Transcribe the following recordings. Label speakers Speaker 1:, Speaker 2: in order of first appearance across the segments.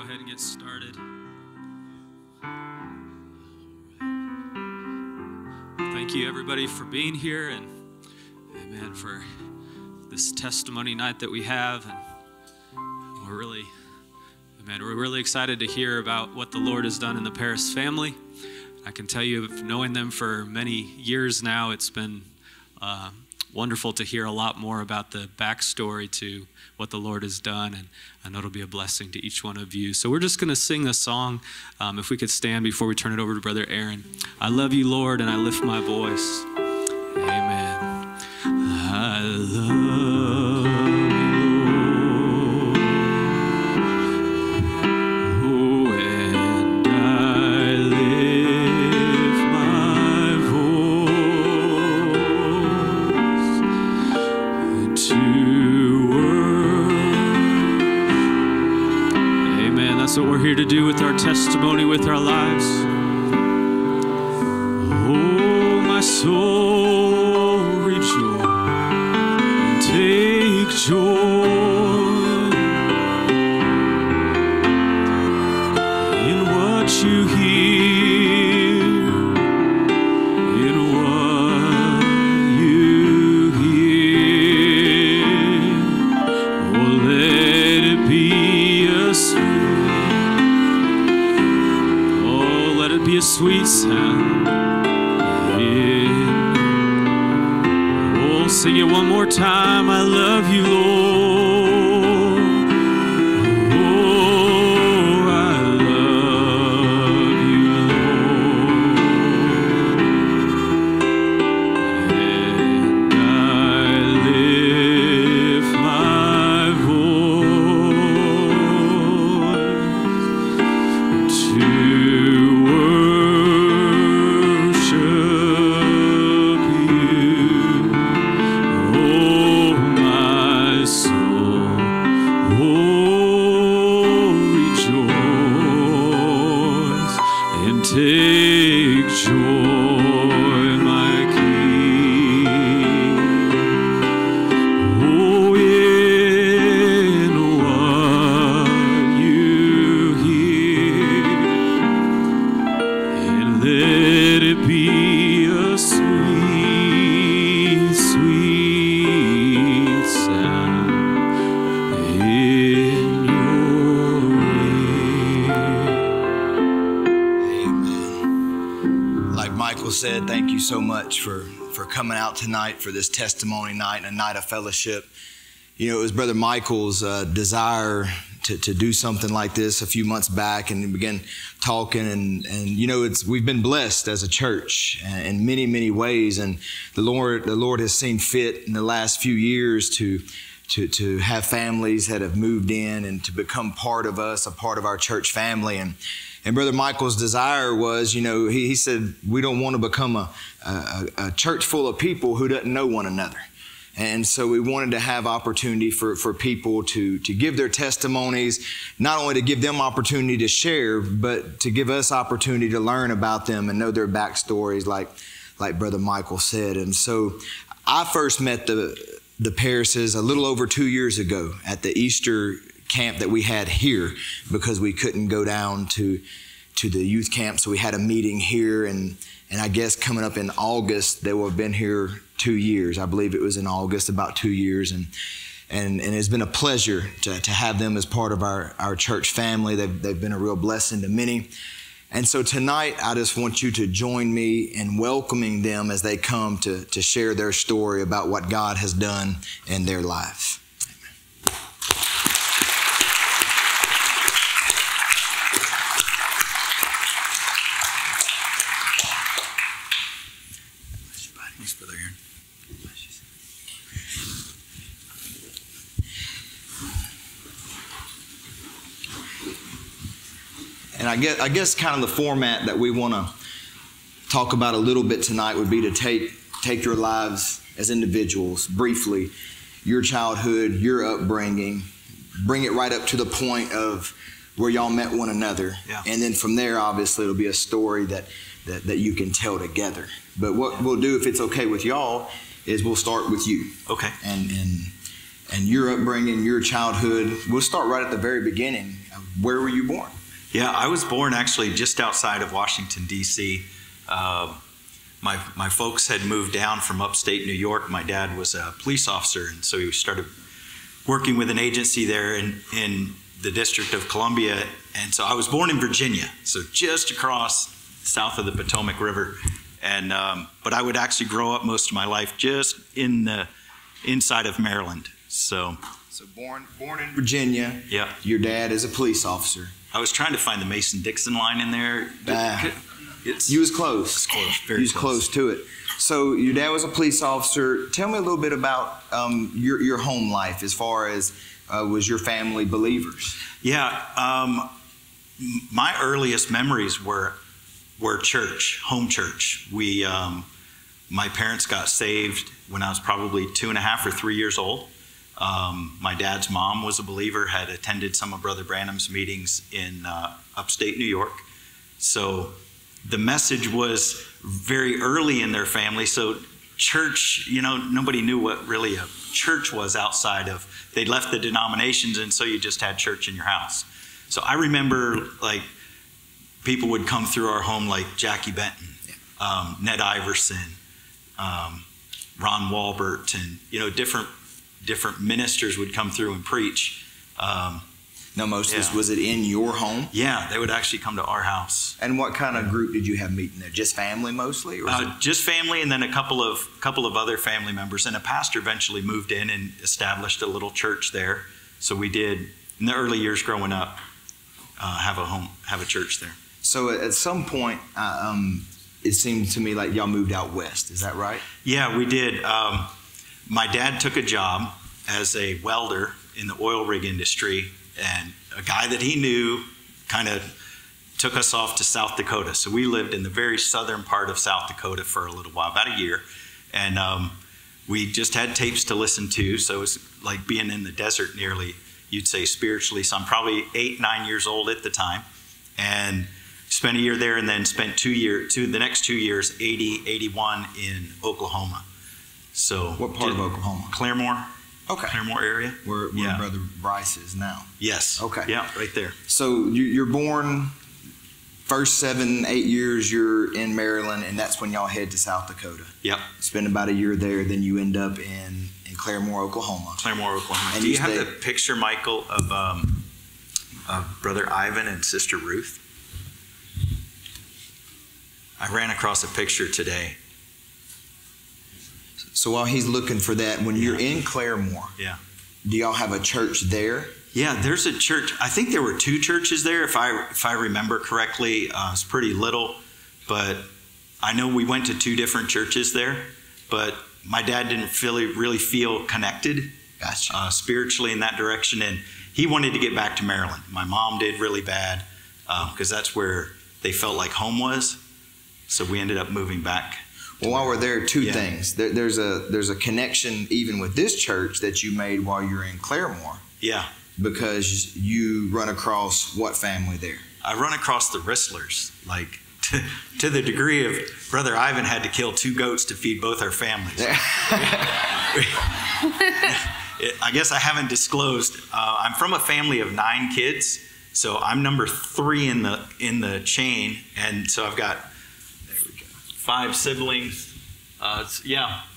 Speaker 1: ahead and get started. Thank you, everybody, for being here, and amen, for this testimony night that we have. And we're really excited to hear about what the Lord has done in the Peris family. I can tell you, knowing them for many years now, it's been wonderful to hear a lot more about the backstory to what the Lord has done, and I know it'll be a blessing to each one of you. So we're just going to sing a song. If we could stand before we turn it over to Brother Aaron. I love you, Lord, and I lift my voice. Amen. I love what we're here to do with our testimony, with our lives. Oh, my soul, rejoice and take joy in what you hear, in what you hear. Oh, let it be a sweet sound. Oh, sing it one more time. I love you, Lord. Oh, I love you, Lord. And I lift my voice to take joy, my King. Oh, in what you hear, and let it be a sweet, sweet sound in your ear.
Speaker 2: Like Michael said, thank you so much for coming out tonight for this testimony night and a night of fellowship. You know, it was Brother Michael's desire to do something like this a few months back, and we began talking, and you know, we've been blessed as a church in many, many ways, and the Lord has seen fit in the last few years to have families that have moved in and to become part of us, a part of our church family. And Brother Michael's desire was, you know, he said, we don't want to become a church full of people who doesn't know one another. And so we wanted to have opportunity for people to give their testimonies, not only to give them opportunity to share, but to give us opportunity to learn about them and know their backstories, like Brother Michael said. And so I first met the Perises a little over 2 years ago at the Easter camp that we had here, because we couldn't go down to the youth camp. So we had a meeting here, and I guess coming up in August, they will have been here 2 years. I believe it was in August, about 2 years. And it's been a pleasure to have them as part of our church family. They've been a real blessing to many. And so tonight, I just want you to join me in welcoming them as they come to share their story about what God has done in their lives.
Speaker 3: Thanks, Brother Aaron.
Speaker 2: And I guess kind of the format that we want to talk about a little bit tonight would be to take your lives as individuals, briefly, your childhood, your upbringing, bring it right up to the point of where y'all met one another.
Speaker 3: Yeah.
Speaker 2: And then from there, obviously, it'll be a story that you can tell together. But what we'll do, if it's okay with y'all, is we'll start with you.
Speaker 3: Okay.
Speaker 2: and your upbringing, your childhood. We'll start right at the very beginning. Where were you born?
Speaker 3: Yeah, I was born actually just outside of Washington, D.C. My folks had moved down from upstate New York. My dad was a police officer, and so he started working with an agency there in the District of Columbia. And so I was born in Virginia, so just across south of the Potomac River. And but I would actually grow up most of my life just in the inside of Maryland. So
Speaker 2: born in Virginia.
Speaker 3: Yeah.
Speaker 2: Your dad is a police officer.
Speaker 3: I was trying to find the Mason-Dixon line in there.
Speaker 2: You was close.
Speaker 3: It's close. Very
Speaker 2: you was close to it. So your dad was a police officer. Tell me a little bit about your home life as far as was your family believers?
Speaker 3: Yeah. My earliest memories were church, home church. My parents got saved when I was probably 2.5 or 3 years old. My dad's mom was a believer, had attended some of Brother Branham's meetings in upstate New York. So the message was very early in their family. So church, nobody knew what really a church was outside of, they'd left the denominations, and so you just had church in your house. So I remember people would come through our home like Jackie Benton, Ned Iverson, Ron Walbert, and different ministers would come through and preach.
Speaker 2: Now, most of this, was it in your home?
Speaker 3: Yeah, they would actually come to our house.
Speaker 2: And what kind of group did you have meeting there? Just family mostly? Or
Speaker 3: just family, and then a couple of other family members. And a pastor eventually moved in and established a little church there. So we did, in the early years growing up, have a church there.
Speaker 2: So at some point, it seemed to me like y'all moved out west. Is that right?
Speaker 3: Yeah, we did. My dad took a job as a welder in the oil rig industry, and a guy that he knew kind of took us off to South Dakota. So we lived in the very southern part of South Dakota for a little while, about a year. And we just had tapes to listen to. So it was like being in the desert nearly, you'd say spiritually. So I'm probably 8, 9 years old at the time. And spent a year there, and then spent the next 2 years, 80, 81 in Oklahoma. So
Speaker 2: what part of Oklahoma?
Speaker 3: Claremore.
Speaker 2: Okay.
Speaker 3: Claremore area.
Speaker 2: Where Brother Bryce is now.
Speaker 3: Yes.
Speaker 2: Okay.
Speaker 3: Yeah, right there.
Speaker 2: So you're born, first 7, 8 years you're in Maryland, and that's when y'all head to South Dakota.
Speaker 3: Yep.
Speaker 2: Spend about a year there, then you end up in Claremore, Oklahoma.
Speaker 3: Claremore, Oklahoma.
Speaker 2: And
Speaker 3: do you have the picture, Michael, of Brother Ivan and Sister Ruth? I ran across a picture today.
Speaker 2: So while he's looking for that, when you're in Claremore, do y'all have a church there?
Speaker 3: Yeah, there's a church. I think there were 2 churches there, if I remember correctly. It's pretty little, but I know we went to 2 different churches there. But my dad didn't really feel connected spiritually in that direction, and he wanted to get back to Maryland. My mom did really bad because that's where they felt like home was. So we ended up moving back.
Speaker 2: Well, while we're there, 2 things. There's a connection even with this church that you made while you're in Claremore.
Speaker 3: Yeah.
Speaker 2: Because you run across what family there?
Speaker 3: I run across the Ristlers, like to the degree of Brother Ivan had to kill 2 goats to feed both our families. I guess I haven't disclosed. I'm from a family of 9 kids, so I'm number 3 in the chain, and so I've got 5 siblings.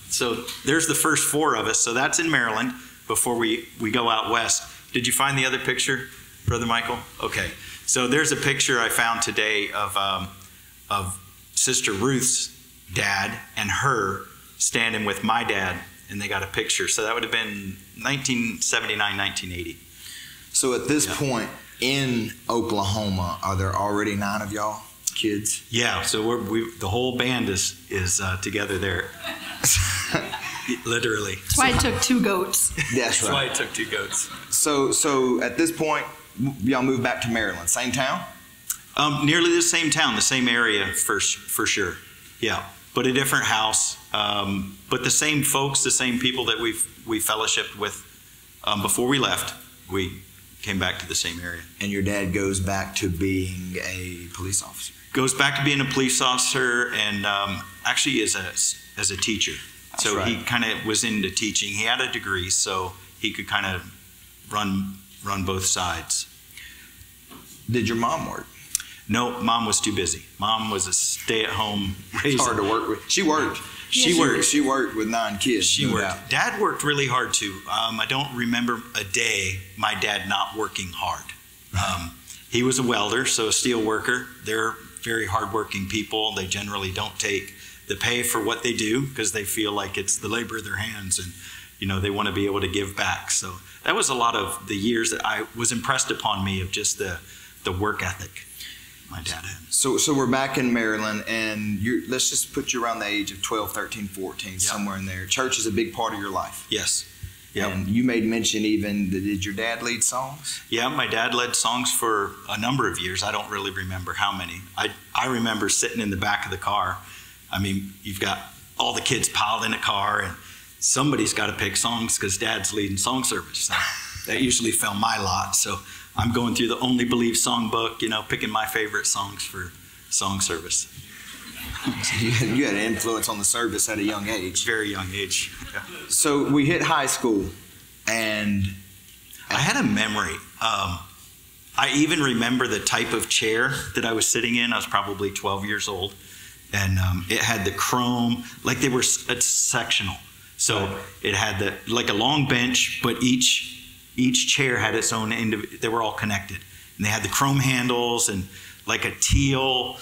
Speaker 3: So there's the first 4 of us. So that's in Maryland before we go out west. Did you find the other picture, Brother Michael? Okay. So there's a picture I found today of Sister Ruth's dad and her standing with my dad, and they got a picture. So that would have been 1979, 1980.
Speaker 2: So at this point in Oklahoma, are there already 9 of y'all? Kids?
Speaker 3: Yeah, so the whole band is together there. Literally.
Speaker 4: That's why it took 2 goats.
Speaker 2: That's right.
Speaker 3: Why it took 2 goats.
Speaker 2: So at this point, y'all moved back to Maryland. Same town?
Speaker 3: Nearly the same town, the same area for sure. Yeah, but a different house. But the same folks, the same people that we fellowshipped with before we left. We came back to the same area.
Speaker 2: And your dad goes back to being a police officer?
Speaker 3: Goes back to being a police officer, and actually as a teacher. That's so right. He kind of was into teaching. He had a degree, so he could kind of run both sides.
Speaker 2: Did your mom work?
Speaker 3: No, Mom was too busy. Mom was a stay-at-home raiser.
Speaker 2: It's hard to work with. She worked.
Speaker 3: She worked.
Speaker 2: She worked with 9 kids.
Speaker 3: She worked. Dad worked really hard too. I don't remember a day my dad not working hard. He was a welder, so a steel worker. They're very hardworking people. They generally don't take the pay for what they do because they feel like it's the labor of their hands, and they want to be able to give back. So that was a lot of the years that I was impressed upon me of just the work ethic my dad had.
Speaker 2: So we're back in Maryland, and let's just put you around the age of 12, 13, 14, somewhere in there. Church is a big part of your life.
Speaker 3: Yes. Yep.
Speaker 2: And you made mention even, did your dad lead songs?
Speaker 3: Yeah, my dad led songs for a number of years. I don't really remember how many. I remember sitting in the back of the car. I mean, you've got all the kids piled in a car, and somebody's got to pick songs because Dad's leading song service. So that usually fell my lot. So I'm going through the Only Believe songbook, picking my favorite songs for song service.
Speaker 2: You had an influence on the service at a young age.
Speaker 3: Very young age. Yeah.
Speaker 2: So we hit high school, and
Speaker 3: I had a memory. I even remember the type of chair that I was sitting in. I was probably 12 years old, and it had the chrome, like it's sectional. So it had like a long bench, but each chair had its own they were all connected, and they had the chrome handles and like a teal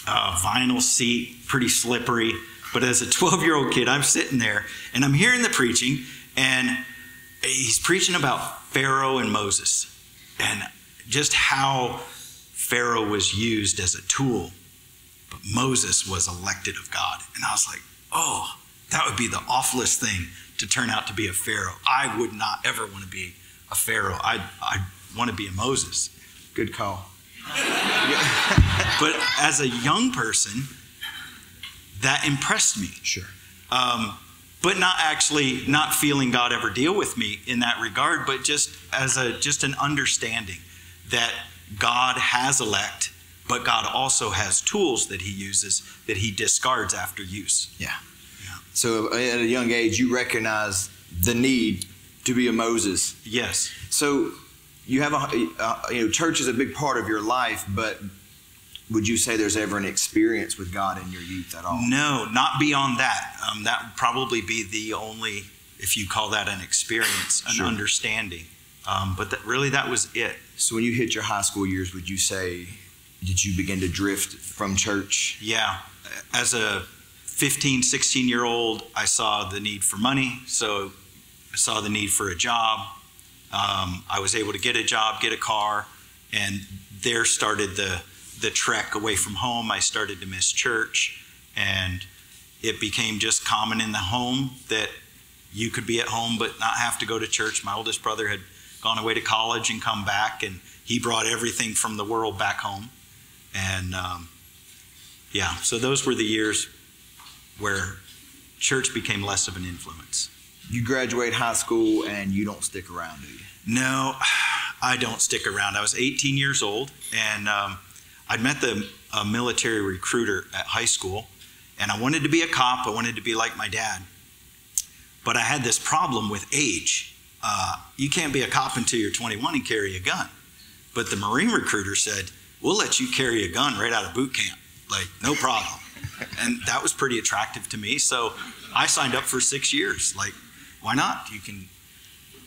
Speaker 3: vinyl seat, pretty slippery. But as a 12-year-old kid, I'm sitting there and I'm hearing the preaching, and he's preaching about Pharaoh and Moses and just how Pharaoh was used as a tool, but Moses was elected of God. And I was like, oh, that would be the awfulest thing to turn out to be a Pharaoh. I would not ever want to be a Pharaoh. I want to be a Moses.
Speaker 2: Good call.
Speaker 3: But as a young person, that impressed me.
Speaker 2: Sure.
Speaker 3: But not feeling God ever deal with me in that regard, but just as an understanding that God has elect, but God also has tools that he uses that he discards after use.
Speaker 2: Yeah. So at a young age, you recognize the need to be a Moses.
Speaker 3: Yes. So
Speaker 2: you have church is a big part of your life, but would you say there's ever an experience with God in your youth at all?
Speaker 3: No, not beyond that. That would probably be the only, if you call that an experience, an understanding. But that was it.
Speaker 2: So when you hit your high school years, would you say, did you begin to drift from church?
Speaker 3: Yeah. As a 15, 16-year-old, I saw the need for money. So I saw the need for a job. I was able to get a job, get a car, and there started the trek away from home. I started to miss church, and it became just common in the home that you could be at home but not have to go to church. My oldest brother had gone away to college and come back, and he brought everything from the world back home. And so those were the years where church became less of an influence.
Speaker 2: You graduate high school and you don't stick around, do you?
Speaker 3: No, I don't stick around. I was 18 years old, and I'd met the military recruiter at high school, and I wanted to be a cop. I wanted to be like my dad. But I had this problem with age. You can't be a cop until you're 21 and carry a gun. But the Marine recruiter said, we'll let you carry a gun right out of boot camp. Like, no problem. And that was pretty attractive to me. So I signed up for 6 years. Like, why not? You can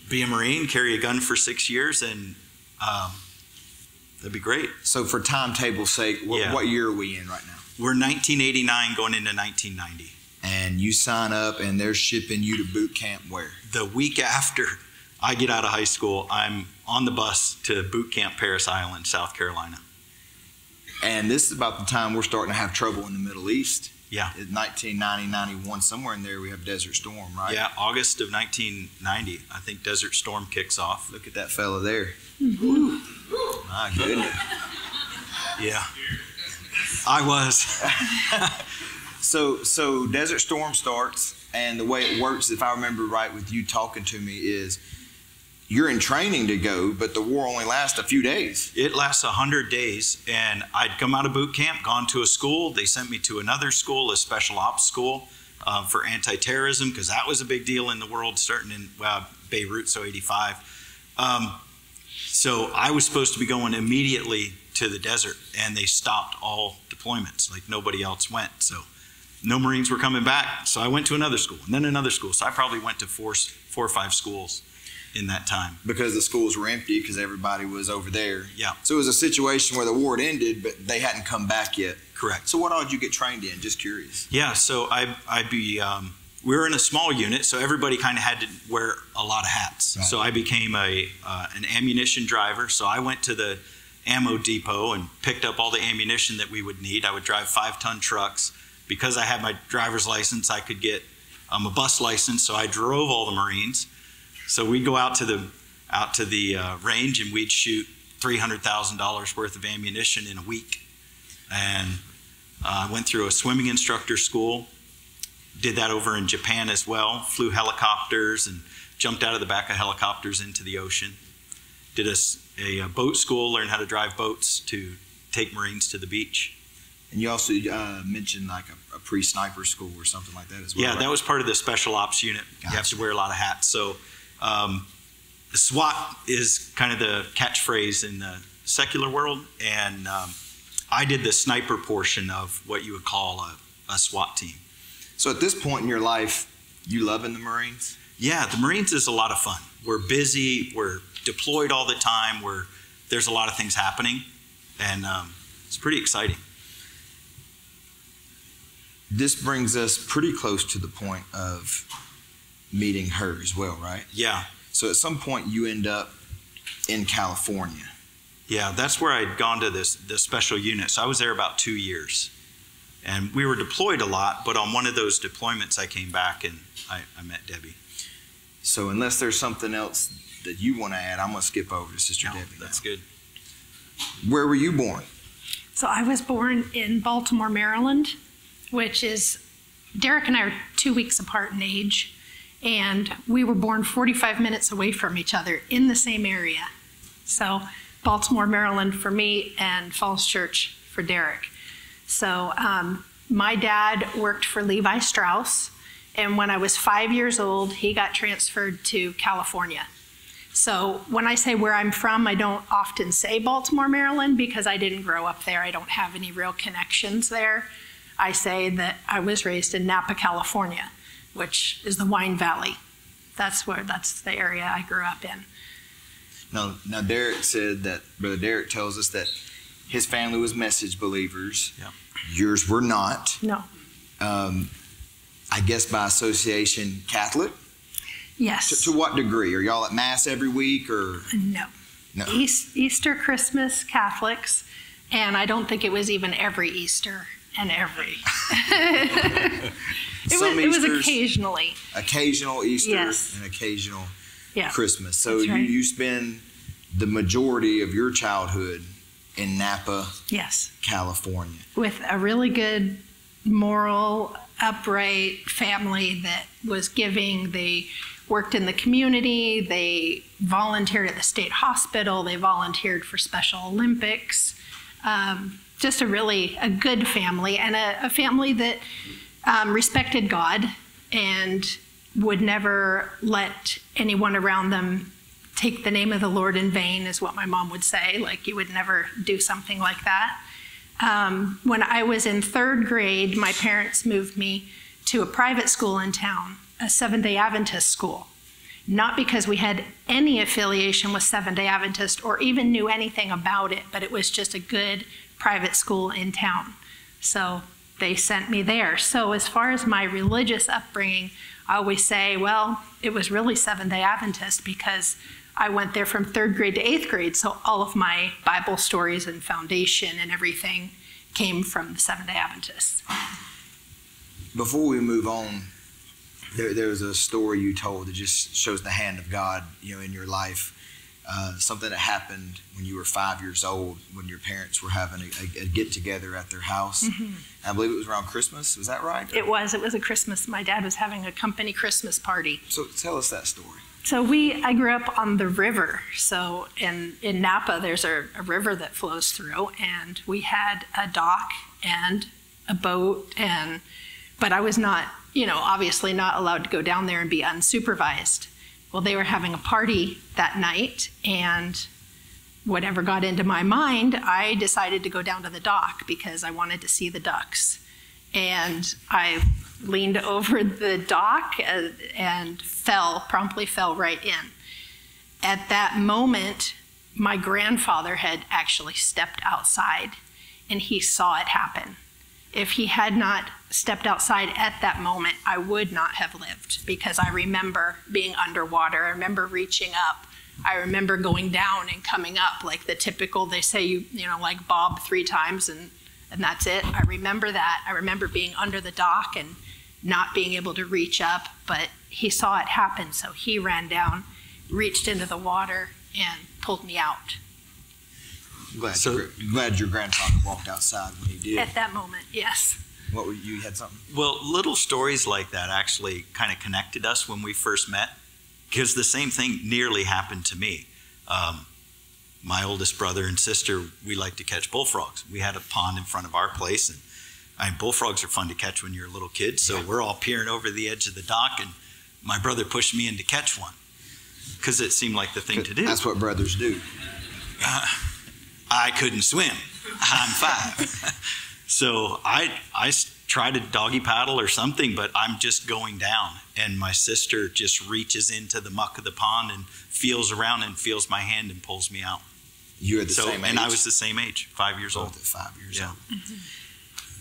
Speaker 3: be a Marine, carry a gun for 6 years, and that'd be great.
Speaker 2: So for timetable's sake, what year are we in right now?
Speaker 3: We're 1989 going into 1990.
Speaker 2: And you sign up and they're shipping you to boot camp where?
Speaker 3: The week after I get out of high school, I'm on the bus to boot camp Peris Island, South Carolina.
Speaker 2: And this is about the time we're starting to have trouble in the Middle East.
Speaker 3: Yeah.
Speaker 2: 1990, 91, somewhere in there we have Desert Storm, right?
Speaker 3: Yeah, August of 1990, I think Desert Storm kicks off.
Speaker 2: Look at that fella there.
Speaker 3: Mm-hmm.
Speaker 2: My goodness.
Speaker 3: Yeah, I was.
Speaker 2: So Desert Storm starts, and the way it works, if I remember right with you talking to me, is you're in training to go, but the war only lasts a few days.
Speaker 3: It lasts 100 days, and I'd come out of boot camp, gone to a school. They sent me to another school, a special ops school for anti-terrorism, because that was a big deal in the world, Beirut, so 85. So I was supposed to be going immediately to the desert, and they stopped all deployments. Like nobody else went. So no Marines were coming back. So I went to another school and then another school. So I probably went to four or five schools in that time.
Speaker 2: Because the schools were empty because everybody was over there.
Speaker 3: Yeah.
Speaker 2: So it was a situation where the war had ended, but they hadn't come back yet.
Speaker 3: Correct.
Speaker 2: So what all did you get trained in? Just curious.
Speaker 3: Yeah, so we were in a small unit, so everybody kind of had to wear a lot of hats.
Speaker 2: Right.
Speaker 3: So I became an ammunition driver. So I went to the ammo depot and picked up all the ammunition that we would need. I would drive 5-ton trucks. Because I had my driver's license, I could get a bus license, so I drove all the Marines. So we'd go out to the range and we'd shoot $300,000 worth of ammunition in a week. And I went through a swimming instructor school, did that over in Japan as well, flew helicopters and jumped out of the back of helicopters into the ocean. Did a boat school, learned how to drive boats to take Marines to the beach.
Speaker 2: And you also mentioned like a pre-sniper school or something like that as well.
Speaker 3: Yeah,
Speaker 2: right?
Speaker 3: that was part of the special ops unit.
Speaker 2: Gotcha.
Speaker 3: You have to wear a lot of hats. So SWAT is kind of the catchphrase in the secular world. And I did the sniper portion of what you would call a SWAT team.
Speaker 2: So at this point in your life, you loving the Marines?
Speaker 3: Yeah, the Marines is a lot of fun. We're busy. We're deployed all the time. There's a lot of things happening. And it's pretty exciting.
Speaker 2: This brings us pretty close to the point of meeting her as well, right?
Speaker 3: Yeah.
Speaker 2: So at some point you end up in California.
Speaker 3: Yeah, that's where I'd gone to this special unit. So I was there about 2 years. And we were deployed a lot, but on one of those deployments I came back and I met Debbie.
Speaker 2: So unless there's something else that you want to add, I'm going to skip over to Sister Debbie.
Speaker 3: That's
Speaker 2: now.
Speaker 3: good.
Speaker 2: Where were you born?
Speaker 4: So I was born in Baltimore, Maryland, which is, Derek and I are 2 weeks apart in age, and we were born 45 minutes away from each other in the same area. So Baltimore, Maryland for me, and Falls Church for Derek. So my dad worked for Levi Strauss, and when I was 5 years old, he got transferred to California. So when I say where I'm from, I don't often say Baltimore, Maryland, because I didn't grow up there. I don't have any real connections there. I say that I was raised in Napa, California, which is the Wine Valley. That's the area I grew up in.
Speaker 2: Now Derek said that, Brother Derek tells us that his family was Message believers.
Speaker 3: Yeah.
Speaker 2: Yours were not.
Speaker 4: No.
Speaker 2: I guess by association Catholic?
Speaker 4: Yes.
Speaker 2: To what degree? Are y'all at Mass every week or?
Speaker 4: No. Easter, Christmas, Catholics, and I don't think it was even every Easter and every. It was occasionally.
Speaker 2: Occasional Easter
Speaker 4: Yes.
Speaker 2: and occasional
Speaker 4: Yeah.
Speaker 2: Christmas. So
Speaker 4: That's right.
Speaker 2: you spend the majority of your childhood in Napa,
Speaker 4: Yes.
Speaker 2: California.
Speaker 4: With a really good, moral, upright family that was giving. They worked in the community. They volunteered at the state hospital. They volunteered for Special Olympics. Just a good family, and a family that respected God and would never let anyone around them take the name of the Lord in vain, is what my mom would say. Like, you would never do something like that. When I was in 3rd grade, my parents moved me to a private school in town, a Seventh-day Adventist school. Not because we had any affiliation with Seventh-day Adventist or even knew anything about it, but it was just a good private school in town. So they sent me there. So as far as my religious upbringing, I always say, well, it was really Seventh-day Adventist because I went there from 3rd grade to 8th grade. So all of my Bible stories and foundation and everything came from the Seventh-day Adventists.
Speaker 2: Before we move on, there was a story you told that just shows the hand of God, in your life. Something that happened when you were 5 years old, when your parents were having a get-together at their house. Mm-hmm. I believe it was around Christmas. Was that right?
Speaker 4: It was a Christmas. My dad was having a company Christmas party.
Speaker 2: So tell us that story.
Speaker 4: So I grew up on the river. So in Napa, there's a river that flows through, and we had a dock and a boat, but I was not, obviously not allowed to go down there and be unsupervised. Well, they were having a party that night, and whatever got into my mind, I decided to go down to the dock because I wanted to see the ducks. And I leaned over the dock and promptly fell right in. At that moment, my grandfather had actually stepped outside, and he saw it happen. If he had not stepped outside at that moment, I would not have lived, because I remember being underwater. I remember reaching up. I remember going down and coming up, like the typical, they say you like bob 3 times and that's it. I remember that. I remember being under the dock and not being able to reach up, but he saw it happen, so he ran down, reached into the water, and pulled me out.
Speaker 2: Glad your grandfather walked outside when he did.
Speaker 4: At that moment, yes.
Speaker 2: You had something?
Speaker 3: Well, little stories like that actually kind of connected us when we first met, because the same thing nearly happened to me. My oldest brother and sister, we like to catch bullfrogs. We had a pond in front of our place, and bullfrogs are fun to catch when you're a little kid, so we're all peering over the edge of the dock, and my brother pushed me in to catch one because it seemed like the thing to do.
Speaker 2: That's what brothers do.
Speaker 3: I couldn't swim. I'm 5. So I tried to doggy paddle or something, but I'm just going down. And my sister just reaches into the muck of the pond and feels around and feels my hand and pulls me out.
Speaker 2: You were the same age?
Speaker 3: And I was the same age, 5 years old.
Speaker 2: 5 years
Speaker 3: Yeah.
Speaker 2: old.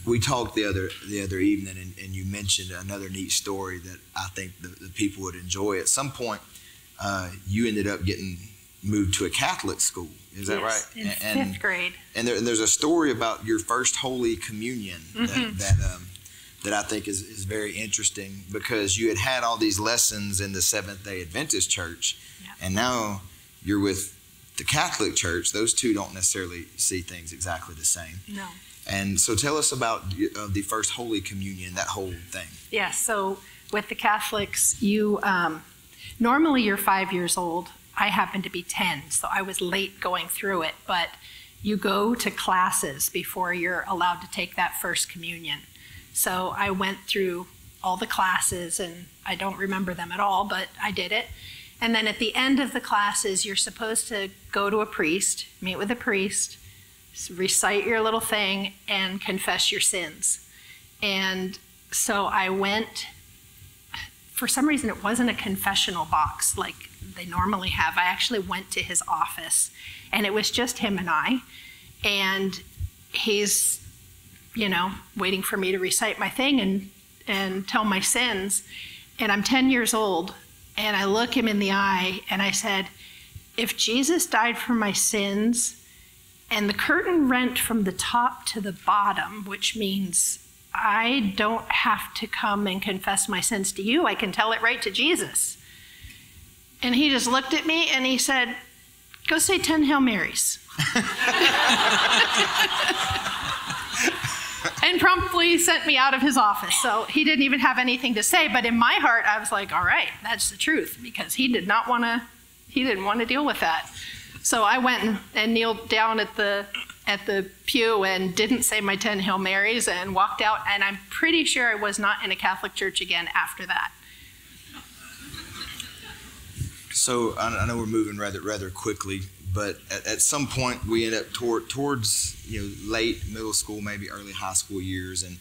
Speaker 2: We talked the other evening, and you mentioned another neat story that I think the people would enjoy. At some point, you ended up getting moved to a Catholic school. Is that right?
Speaker 4: In 5th grade.
Speaker 2: And there's a story about your first Holy Communion that I think is very interesting, because you had all these lessons in the Seventh-day Adventist church, and now you're with the Catholic church. Those two don't necessarily see things exactly the same.
Speaker 4: No.
Speaker 2: And so tell us about the first Holy Communion, that whole thing.
Speaker 4: Yeah, so with the Catholics, you normally you're 5 years old. I happened to be 10, so I was late going through it, but you go to classes before you're allowed to take that first communion. So I went through all the classes, and I don't remember them at all, but I did it. And then at the end of the classes, you're supposed to go to a priest, meet with a priest, recite your little thing, and confess your sins. And so I went. For some reason, it wasn't a confessional box like they normally have. I actually went to his office, and it was just him and I. And he's, waiting for me to recite my thing and tell my sins. And I'm 10 years old, and I look him in the eye, and I said, if Jesus died for my sins, and the curtain rent from the top to the bottom, which means I don't have to come and confess my sins to you. I can tell it right to Jesus. And he just looked at me and he said, go say 10 Hail Marys. And promptly sent me out of his office. So he didn't even have anything to say. But in my heart, I was like, all right, that's the truth. Because he didn't want to deal with that. So I went and kneeled down at the pew and didn't say my 10 Hail Marys and walked out, and I'm pretty sure I was not in a Catholic church again after that.
Speaker 2: So I know we're moving rather quickly, but at some point we end up towards late middle school, maybe early high school years, and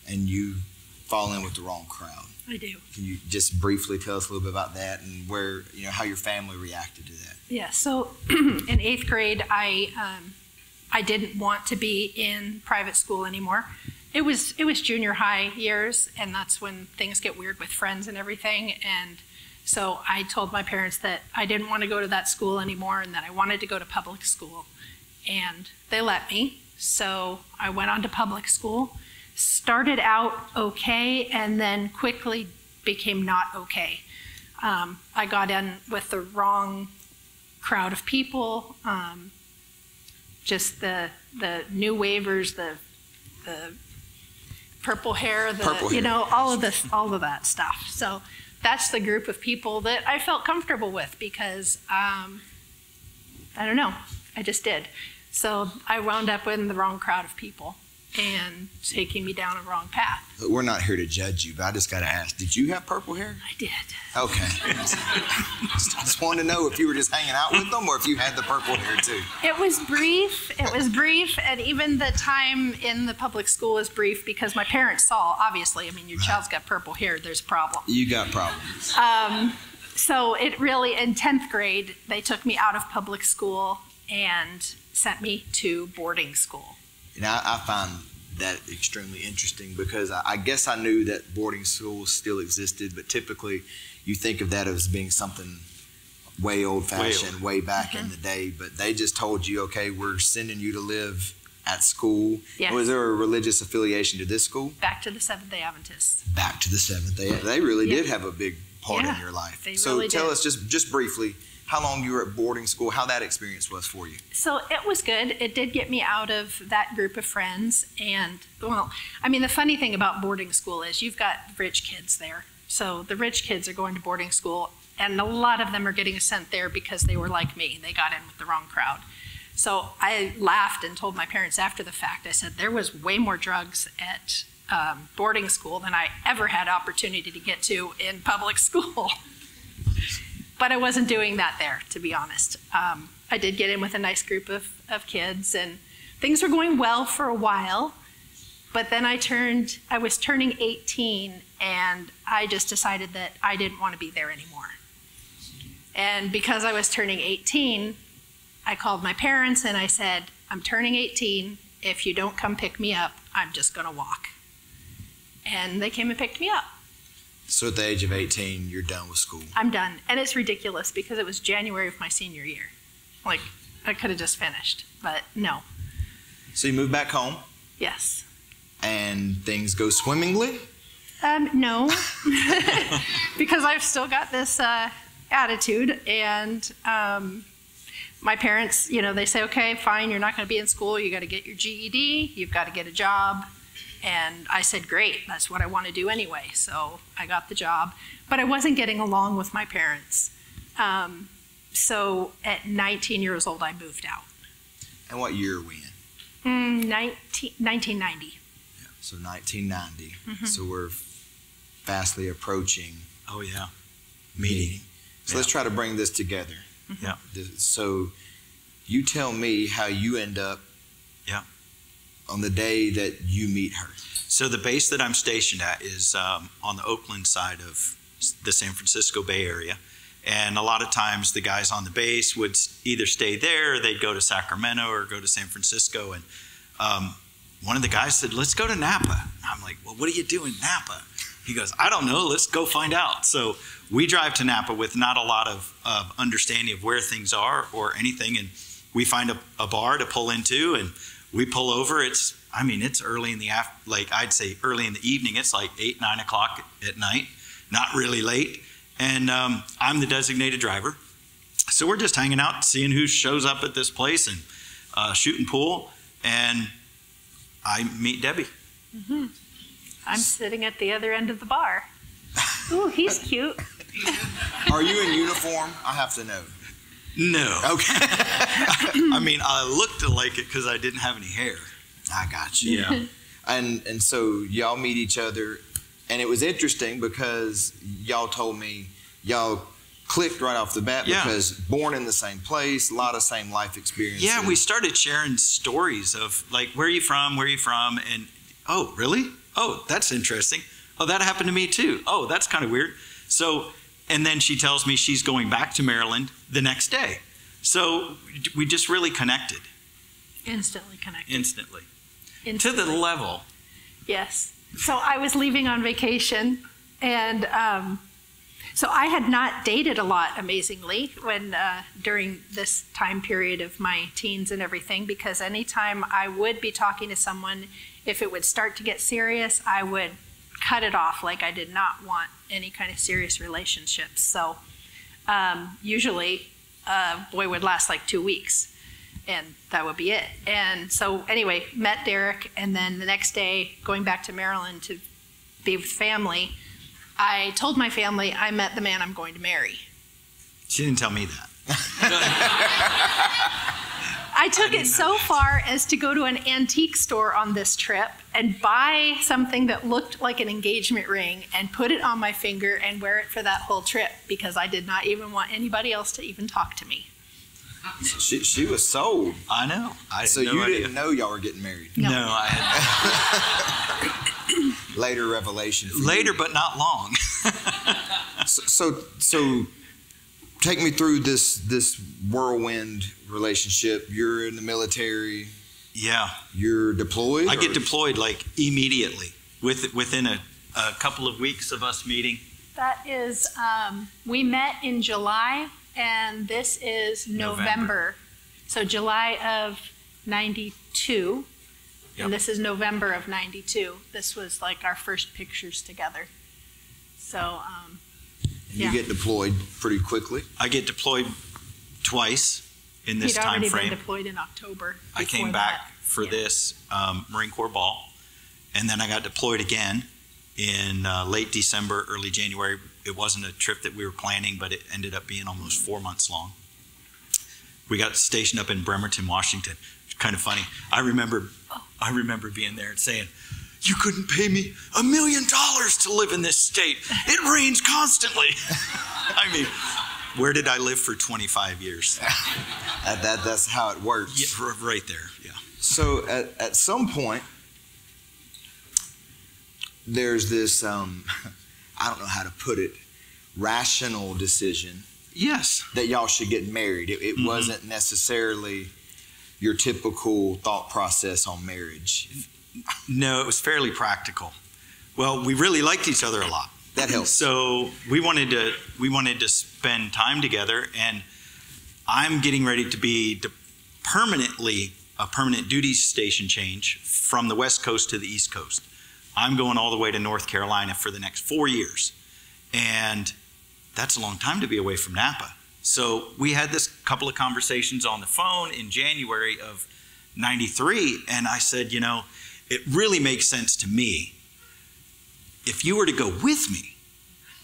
Speaker 2: you fall in with the wrong crowd.
Speaker 4: I do.
Speaker 2: Can you just briefly tell us a little bit about that and where how your family reacted to that?
Speaker 4: Yeah. So in 8th grade, I didn't want to be in private school anymore. It was junior high years, and that's when things get weird with friends and everything. And so I told my parents that I didn't want to go to that school anymore and that I wanted to go to public school. And they let me. So I went on to public school, started out okay, and then quickly became not okay. I got in with the wrong crowd of people, just the new wavers, the purple hair, all of that stuff. So that's the group of people that I felt comfortable with because I don't know, I just did. So I wound up in the wrong crowd of people. and taking me down a wrong path.
Speaker 2: We're not here to judge you, but I just got to ask, did you have purple hair?
Speaker 4: I did.
Speaker 2: Okay. I just wanted to know if you were just hanging out with them or if you had the purple hair too.
Speaker 4: It was brief. And even the time in the public school was brief because my parents saw, obviously, I mean, your child's got purple hair, there's a problem.
Speaker 2: You got problems.
Speaker 4: So it really, in 10th grade, they took me out of public school and sent me to boarding school.
Speaker 2: And I find that extremely interesting because I guess I knew that boarding schools still existed, but typically you think of that as being something way old-fashioned, way back in the day. But they just told you, okay, we're sending you to live at school.
Speaker 4: Yes.
Speaker 2: Was there a religious affiliation to this school?
Speaker 4: Back to the Seventh-day Adventists.
Speaker 2: Back to the Seventh-day. They really did have a big part in your life.
Speaker 4: They
Speaker 2: so
Speaker 4: really
Speaker 2: tell
Speaker 4: did.
Speaker 2: us just briefly how long you were at boarding school, how that experience was for you.
Speaker 4: So it was good. It did get me out of that group of friends. And, well, I mean, the funny thing about boarding school is you've got rich kids there. So the rich kids are going to boarding school, and a lot of them are getting sent there because they were like me. They got in with the wrong crowd. So I laughed and told my parents after the fact, I said, there was way more drugs at boarding school than I ever had opportunity to get to in public school. But I wasn't doing that there, to be honest. I did get in with a nice group of kids, and things were going well for a while. But then I was turning 18, and I just decided that I didn't want to be there anymore. And because I was turning 18, I called my parents and I said, I'm turning 18. If you don't come pick me up, I'm just going to walk. And they came and picked me up.
Speaker 2: So at the age of 18, you're done with school.
Speaker 4: I'm done. And it's ridiculous because it was January of my senior year. Like, I could have just finished, but no.
Speaker 2: So you moved back home
Speaker 4: Yes.
Speaker 2: and things go swimmingly?
Speaker 4: No, because I've still got this attitude, and my parents, they say, okay, fine, you're not going to be in school. You got to get your GED. You've got to get a job. And I said, great, that's what I want to do anyway. So I got the job, but I wasn't getting along with my parents. So at 19 years old, I moved out.
Speaker 2: And what year are we in?
Speaker 4: 1990.
Speaker 2: Yeah, so 1990. So we're fastly approaching meeting. So let's try to bring this together.
Speaker 3: Yeah.
Speaker 2: So you tell me how you end up on the day that you meet her.
Speaker 3: So the base that I'm stationed at is on the Oakland side of the San Francisco Bay Area. And a lot of times the guys on the base would either stay there or they'd go to Sacramento or go to San Francisco. And one of the guys said, let's go to Napa. And I'm like, well, what are you doing in Napa? He goes, I don't know. Let's go find out. So we drive to Napa with not a lot of understanding of where things are or anything. And we find a bar to pull into, and we pull over. It's early in the I'd say early in the evening. It's like 8, 9 o'clock at night, not really late. And I'm the designated driver. So we're just hanging out, seeing who shows up at this place and shooting pool. And I meet Debbie.
Speaker 4: Mm-hmm. I'm sitting at the other end of the bar. Ooh, he's cute.
Speaker 2: Are you in uniform? I have to know.
Speaker 3: No.
Speaker 2: Okay.
Speaker 3: I looked like it because I didn't have any hair.
Speaker 2: I got you.
Speaker 3: Yeah.
Speaker 2: And so y'all meet each other, and it was interesting because y'all told me y'all clicked right off the bat because born in the same place, a lot of same life experiences.
Speaker 3: Yeah, we started sharing stories of like, where are you from? Where are you from? And, oh, really? Oh, that's interesting. Oh, that happened to me too. Oh, that's kind of weird. So, and then she tells me she's going back to Maryland the next day. So we just really connected.
Speaker 4: Instantly connected.
Speaker 3: Instantly. To the level.
Speaker 4: Yes. So I was leaving on vacation, and so I had not dated a lot, amazingly, when during this time period of my teens and everything, because anytime I would be talking to someone, if it would start to get serious, I would cut it off. Like, I did not want any kind of serious relationships. So usually a boy would last like 2 weeks, and that would be it. And so anyway, met Derek, and then the next day, going back to Maryland to be with family, I told my family I met the man I'm going to marry.
Speaker 3: She didn't tell me that.
Speaker 4: I took it so far as to go to an antique store on this trip and buy something that looked like an engagement ring and put it on my finger and wear it for that whole trip because I did not even want anybody else to even talk to me.
Speaker 2: She was sold.
Speaker 3: I know.
Speaker 2: So you didn't know y'all were getting married?
Speaker 3: No, I had
Speaker 2: Later revelation.
Speaker 3: later, but not long.
Speaker 2: So take me through this whirlwind relationship. You're in the military.
Speaker 3: Yeah.
Speaker 2: You're deployed?
Speaker 3: I get deployed like immediately within a couple of weeks of us meeting.
Speaker 4: That is, we met in July, and this is November. So July of 92,
Speaker 3: Yep.
Speaker 4: and this is November of 92. This was like our first pictures together. So,
Speaker 2: You get deployed pretty quickly.
Speaker 3: I get deployed twice in this
Speaker 4: he'd
Speaker 3: time
Speaker 4: already
Speaker 3: frame.
Speaker 4: been deployed in October.
Speaker 3: I came
Speaker 4: before
Speaker 3: back
Speaker 4: that.
Speaker 3: for
Speaker 4: Yeah.
Speaker 3: this Marine Corps ball, and then I got deployed again in late December, early January. It wasn't a trip that we were planning, but it ended up being almost 4 months long. We got stationed up in Bremerton, Washington. It's kind of funny. I remember being there and saying, "You couldn't pay me $1 million to live in this state. It rains constantly." I mean, where did I live for 25 years?
Speaker 2: That's how it works.
Speaker 3: Yeah, right there, yeah.
Speaker 2: So at some point, there's this, I don't know how to put it, rational decision
Speaker 3: Yes.
Speaker 2: that y'all should get married. It wasn't necessarily your typical thought process on marriage.
Speaker 3: No, it was fairly practical. Well, we really liked each other a lot.
Speaker 2: That helps.
Speaker 3: So we wanted to spend time together, and I'm getting ready to be a permanent duty station change from the West Coast to the East Coast. I'm going all the way to North Carolina for the next 4 years, and that's a long time to be away from Napa. So we had this couple of conversations on the phone in January of 93, and I said, it really makes sense to me if you were to go with me.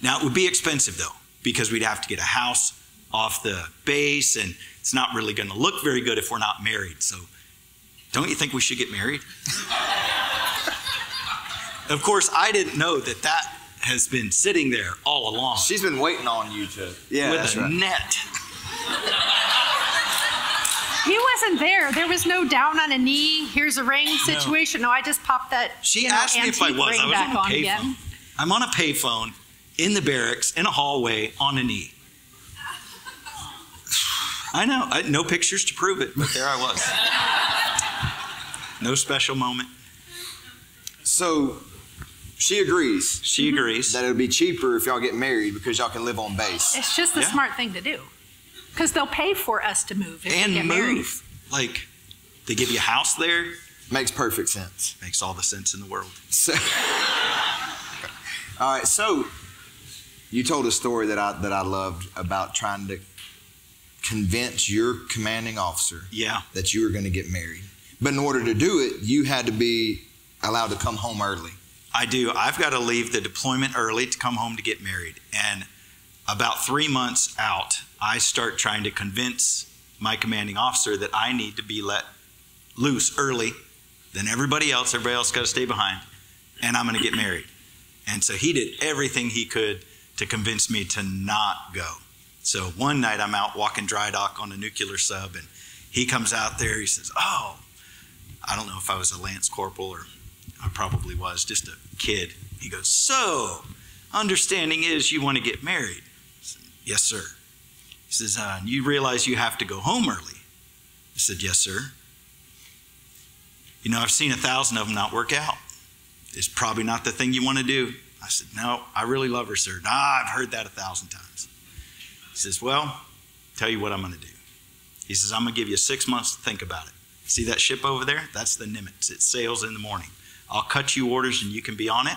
Speaker 3: Now, it would be expensive, though, because we'd have to get a house off the base, and it's not really going to look very good if we're not married. So don't you think we should get married? Of course, I didn't know that has been sitting there all along.
Speaker 2: She's been waiting on you to. Yeah,
Speaker 3: with
Speaker 2: that's
Speaker 3: a
Speaker 2: right.
Speaker 3: net.
Speaker 4: He wasn't there. There was no down on a knee, here's a ring situation. No, I just popped that
Speaker 3: She asked me if I
Speaker 4: antique
Speaker 3: was.
Speaker 4: ring
Speaker 3: I was
Speaker 4: back
Speaker 3: on a
Speaker 4: on
Speaker 3: payphone.
Speaker 4: again.
Speaker 3: I'm on a payphone in the barracks, in a hallway, on a knee. I know. No pictures to prove it, but there I was. No special moment.
Speaker 2: So she agrees.
Speaker 3: She agrees.
Speaker 2: That it would be cheaper if y'all get married because y'all can live on base.
Speaker 4: It's just the
Speaker 3: Yeah.
Speaker 4: smart thing to do. Because they'll pay for us to move if
Speaker 3: And
Speaker 4: we get married.
Speaker 3: move. Like, they give you a house there.
Speaker 2: Makes perfect sense.
Speaker 3: Makes all the sense in the world.
Speaker 2: So, all right, so you told a story that I loved about trying to convince your commanding officer
Speaker 3: Yeah.
Speaker 2: that you were going to get married. But in order to do it, you had to be allowed to come home early.
Speaker 3: I do. I've got to leave the deployment early to come home to get married. And about 3 months out, I start trying to convince my commanding officer that I need to be let loose early than everybody else. Everybody else got to stay behind. And I'm going to get married. And so he did everything he could to convince me to not go. So one night I'm out walking dry dock on a nuclear sub, and he comes out there. He says, "Oh," I don't know if I was a Lance Corporal or I probably was, just a kid. He goes, "So, understanding is you want to get married?" I said, "Yes, sir." He says, "You realize you have to go home early?" I said, "Yes, sir." "I've seen 1,000 of them not work out. It's probably not the thing you want to do." I said, "No, I really love her, sir." I've heard that 1,000 times." He says, "Well, tell you what I'm going to do." He says, "I'm going to give you 6 months to think about it. See that ship over there? That's the Nimitz. It sails in the morning. I'll cut you orders and you can be on it.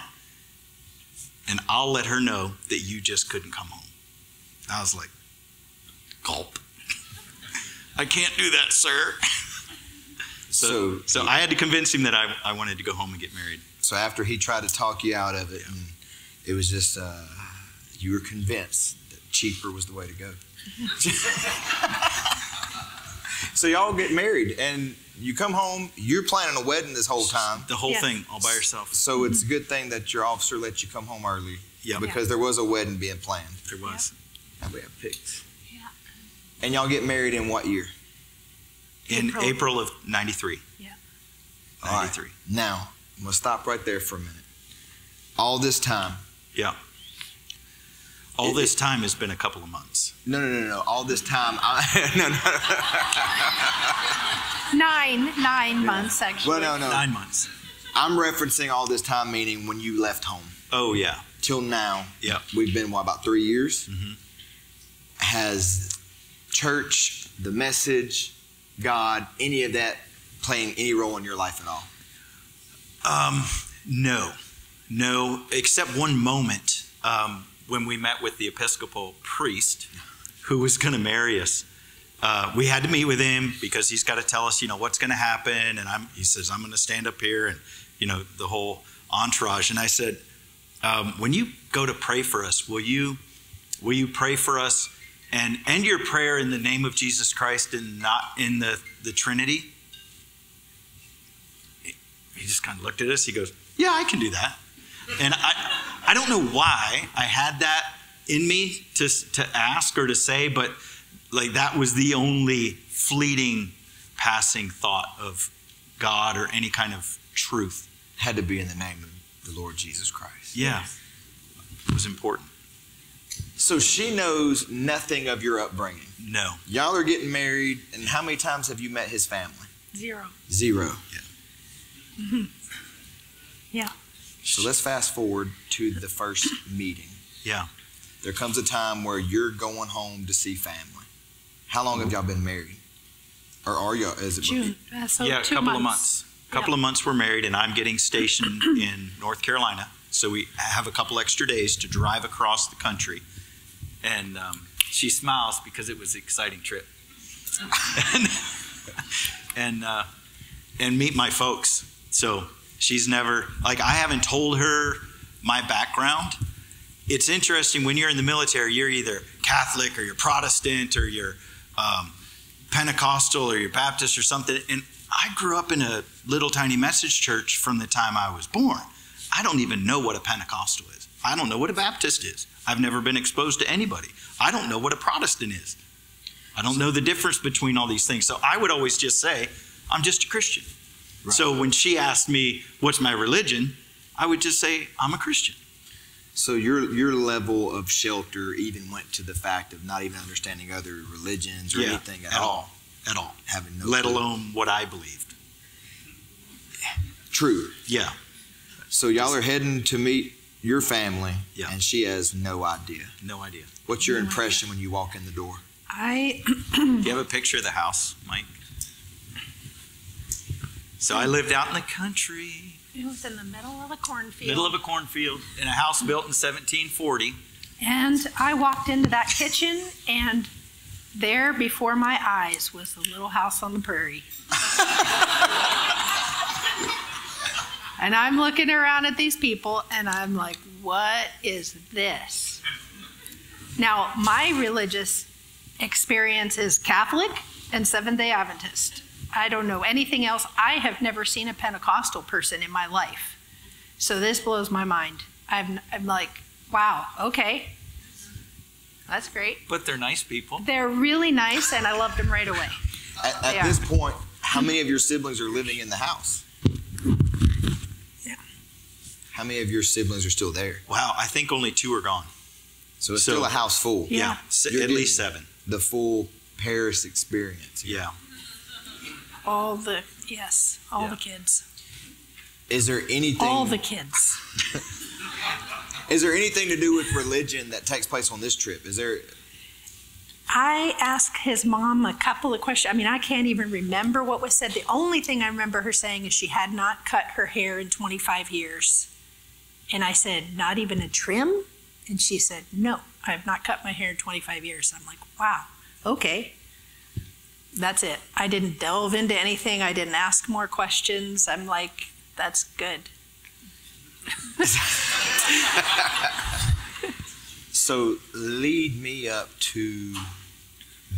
Speaker 3: And I'll let her know that you just couldn't come home." I was like, gulp. "I can't do that, sir." So I had to convince him that I wanted to go home and get married.
Speaker 2: So after he tried to talk you out of it, and it was just, you were convinced that cheaper was the way to go. So y'all get married and you come home, you're planning a wedding this whole time.
Speaker 3: The whole thing all by yourself.
Speaker 2: So it's a good thing that your officer let you come home early.
Speaker 3: Yeah.
Speaker 2: Because there was a wedding being planned.
Speaker 3: There was.
Speaker 2: Now we have pics.
Speaker 4: Yeah.
Speaker 2: And y'all get married in what year?
Speaker 3: In April of 93.
Speaker 4: Yeah.
Speaker 3: 93.
Speaker 2: All right. Now, I'm going to stop right there for a minute. All this time.
Speaker 3: Yeah. All this time has been a couple of months.
Speaker 2: No. All this time.
Speaker 4: Nine months, actually.
Speaker 2: Well, no.
Speaker 3: 9 months.
Speaker 2: I'm referencing all this time, meaning when you left home.
Speaker 3: Oh, yeah.
Speaker 2: Till now.
Speaker 3: Yeah.
Speaker 2: We've been, about 3 years?
Speaker 3: Mm-hmm.
Speaker 2: Has church, the message, God, any of that playing any role in your life at all? No, except one moment when we met with the Episcopal priest who was going to marry us. We had to meet with him because he's got to tell us, what's going to happen. And he says, I'm going to stand up here and, the whole entourage. And I said, when you go to pray for us, will you pray for us and end your prayer in the name of Jesus Christ and not in the Trinity? He just kind of looked at us. He goes, yeah, I can do that. And I don't know why I had that in me to ask or to say, but like that was the only fleeting passing thought of God or any kind of truth. Had to be in the name of the Lord Jesus Christ. Yeah. It was important. So she knows nothing of your upbringing. No. Y'all are getting married, and how many times have you met his family?
Speaker 4: 0.
Speaker 2: 0.
Speaker 4: Yeah. Mm-hmm. Yeah.
Speaker 2: So let's fast forward to the first meeting. Yeah. There comes a time where you're going home to see family. How long have y'all been married? Or are y'all? Is it
Speaker 4: June? So
Speaker 3: yeah, a
Speaker 4: 2
Speaker 3: couple
Speaker 4: months.
Speaker 3: of months. A couple of months we're married, and I'm getting stationed in North Carolina. So we have a couple extra days to drive across the country. And she smiles because it was an exciting trip. and meet my folks. So she's never, I haven't told her my background. It's interesting, when you're in the military, you're either Catholic or you're Protestant or you're Pentecostal or you're Baptist or something. And I grew up in a little tiny message church from the time I was born. I don't even know what a Pentecostal is. I don't know what a Baptist is. I've never been exposed to anybody. I don't know what a Protestant is. I don't know the difference between all these things. So I would always just say, I'm just a Christian. Right. So when she asked me, what's my religion? I would just say, I'm a Christian. So your level of shelter even went to the fact of not even understanding other religions or anything at all. At all. Having no Let clue. Alone what I believed. True. Yeah. So y'all are heading to meet your family, and she has no idea. No idea. What's your impression when you walk in the door?
Speaker 4: Do
Speaker 3: you have a picture of the house, Mike? So I lived out in the country.
Speaker 4: It was in the middle of a cornfield.
Speaker 3: Middle of a cornfield in a house built in 1740.
Speaker 4: And I walked into that kitchen, and there before my eyes was the little house on the prairie. And I'm looking around at these people, and I'm like, what is this? Now, my religious experience is Catholic and Seventh-day Adventist. I don't know anything else. I have never seen a Pentecostal person in my life. So this blows my mind. I'm like, wow, okay. That's great.
Speaker 3: But they're nice people.
Speaker 4: They're really nice, and I loved them right away.
Speaker 2: At this point, how many of your siblings are living in the house?
Speaker 4: Yeah.
Speaker 2: How many of your siblings are still there?
Speaker 3: Wow, I think only 2 are gone.
Speaker 2: So it's still a house full.
Speaker 3: Yeah, at least 7.
Speaker 2: The full Peris experience.
Speaker 3: Yeah.
Speaker 4: All the kids.
Speaker 2: Is there anything?
Speaker 4: All the kids.
Speaker 2: Is there anything to do with religion that takes place on this trip? Is there?
Speaker 4: I asked his mom a couple of questions. I mean, I can't even remember what was said. The only thing I remember her saying is she had not cut her hair in 25 years. And I said, not even a trim? And she said, no, I have not cut my hair in 25 years. I'm like, wow, okay. That's it. I didn't delve into anything. I didn't ask more questions. I'm like, that's good.
Speaker 2: So lead me up to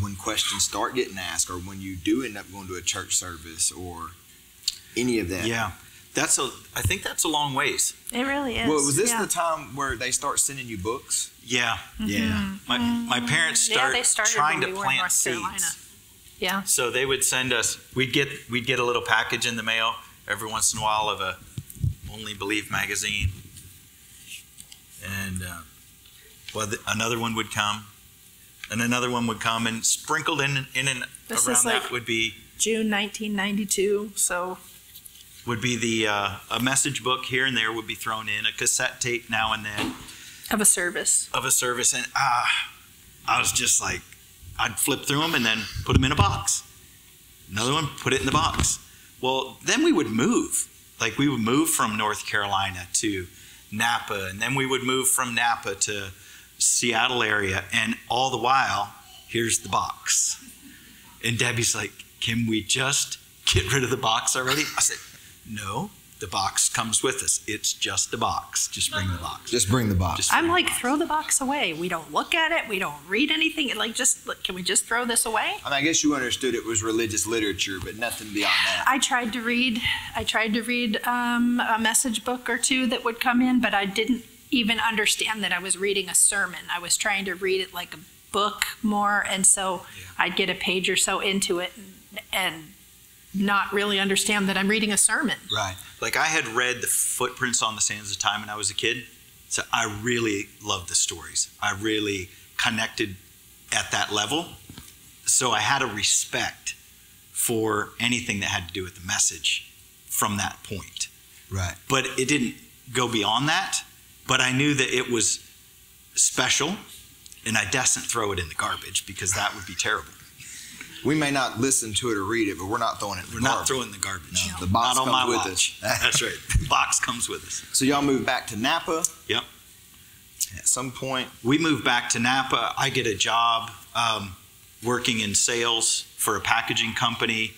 Speaker 2: when questions start getting asked, or when you do end up going to a church service, or any of that?
Speaker 3: Yeah, I think that's a long ways.
Speaker 4: It really is.
Speaker 2: Well, was this the time where they start sending you books?
Speaker 3: Yeah.
Speaker 2: Yeah.
Speaker 3: My parents
Speaker 4: they started
Speaker 3: trying
Speaker 4: when
Speaker 3: to
Speaker 4: we were in
Speaker 3: plant
Speaker 4: North Carolina.
Speaker 3: seeds.
Speaker 4: Yeah.
Speaker 3: So they would send us. We'd get a little package in the mail every once in a while of a Only Believe magazine, and another one would come, and another one would come, and sprinkled in and
Speaker 5: This
Speaker 3: around
Speaker 5: is
Speaker 3: that
Speaker 5: like
Speaker 3: would be
Speaker 5: June 1992. So
Speaker 3: the a message book here and there would be thrown in, a cassette tape now and then
Speaker 5: of a service.
Speaker 3: of a service, and I was just like, I'd flip through them and then put them in a box. Another one, put it in the box. Well, then we would move. Like, we would move from North Carolina to Napa, and then we would move from Napa to Seattle area, and all the while, here's the box. And Debbie's like, can we just get rid of the box already? I said, no, the box comes with us. It's just a box. Just bring the box.
Speaker 2: Just bring the box.
Speaker 4: I'm like, throw the box away. We don't look at it. We don't read anything. Like, can we just throw this away?
Speaker 2: I mean, I guess you understood it was religious literature, but nothing beyond that.
Speaker 4: I tried to read a message book or two that would come in, but I didn't even understand that I was reading a sermon. I was trying to read it like a book more, and so I'd get a page or so into it and not really understand that I'm reading a sermon.
Speaker 3: Right. Like, I had read The Footprints on the Sands of Time when I was a kid, so I really loved the stories. I really connected at that level, so I had a respect for anything that had to do with the message from that point.
Speaker 2: Right.
Speaker 3: But it didn't go beyond that, but I knew that it was special, and I dasn't throw it in the garbage, because that would be terrible.
Speaker 2: We may not listen to it or read it, but we're not throwing it in the garbage.
Speaker 3: We're not throwing the garbage.
Speaker 2: No, the box
Speaker 3: not on
Speaker 2: comes
Speaker 3: my
Speaker 2: with
Speaker 3: watch.
Speaker 2: us.
Speaker 3: That's right. The box comes with us.
Speaker 2: So y'all moved back to Napa.
Speaker 3: Yep.
Speaker 2: At some point.
Speaker 3: We moved back to Napa. I get a job working in sales for a packaging company.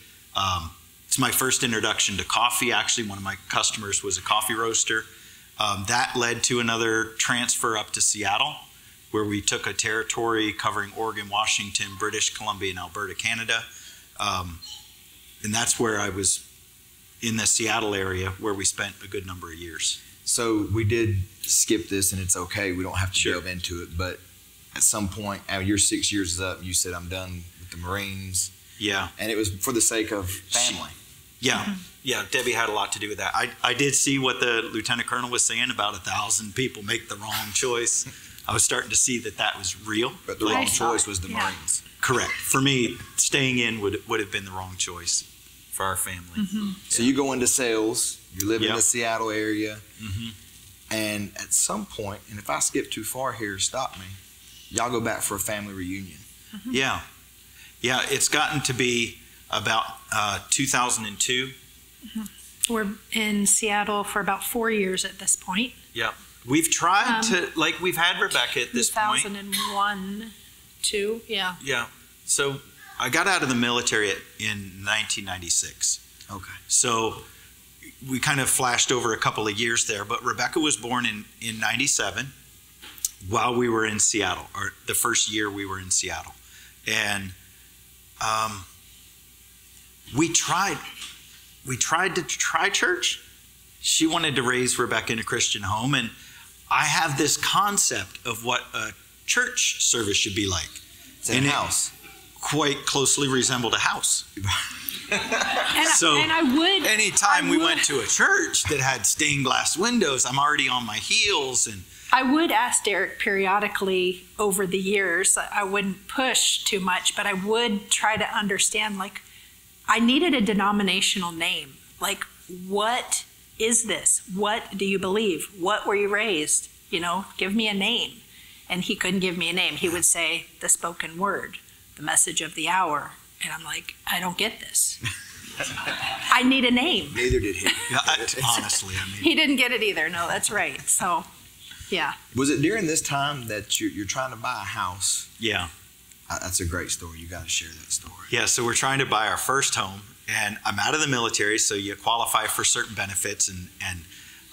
Speaker 3: It's my first introduction to coffee. Actually, one of my customers was a coffee roaster. That led to another transfer up to Seattle, where we took a territory covering Oregon, Washington, British Columbia, and Alberta, Canada. And that's where I was in the Seattle area, where we spent a good number of years.
Speaker 2: So we did skip this, and it's okay. We don't have to
Speaker 3: Sure.
Speaker 2: delve into it. But at some point, your 6 years is up. You said, I'm done with the Marines.
Speaker 3: Yeah.
Speaker 2: And it was for the sake of family.
Speaker 3: Yeah. Yeah, Debbie had a lot to do with that. I did see what the lieutenant colonel was saying about 1,000 people make the wrong choice. I was starting to see that was real.
Speaker 2: But the wrong choice was the Marines.
Speaker 3: Correct. For me, staying in would have been the wrong choice for our family.
Speaker 4: Mm-hmm.
Speaker 2: So you go into sales. You live in
Speaker 3: Yep.
Speaker 2: the Seattle area.
Speaker 3: Mm-hmm.
Speaker 2: And at some point, and if I skip too far here, stop me, y'all go back for a family reunion.
Speaker 3: Yeah. Yeah, it's gotten to be about 2002.
Speaker 4: We're in Seattle for about 4 years at this point.
Speaker 3: Yep. We've tried we've had Rebecca at this point.
Speaker 4: 2001, 2, yeah.
Speaker 3: Yeah. So I got out of the military in 1996.
Speaker 2: Okay.
Speaker 3: So we kind of flashed over a couple of years there, but Rebecca was born in 97 while we were in Seattle, or the first year we were in Seattle. And we tried to try church. She wanted to raise Rebecca in a Christian home, and I have this concept of what a church service should be like.
Speaker 2: It's a house.
Speaker 3: Quite closely resembled a house.
Speaker 4: And I would.
Speaker 3: Anytime we went to a church that had stained glass windows, I'm already on my heels. And
Speaker 4: I would ask Derek periodically over the years. I wouldn't push too much, but I would try to understand, like, I needed a denominational name. Like, what is this? What do you believe? What were you raised? Give me a name. And he couldn't give me a name. He would say the spoken word, the message of the hour. And I'm like, I don't get this. I need a name.
Speaker 2: Neither did he.
Speaker 3: honestly,
Speaker 4: He didn't get it either. No, that's right. So, yeah.
Speaker 2: Was it during this time that you're trying to buy a house?
Speaker 3: yeah.
Speaker 2: That's a great story. You got to share that story.
Speaker 3: Yeah, so we're trying to buy our first home, and I'm out of the military, so you qualify for certain benefits, and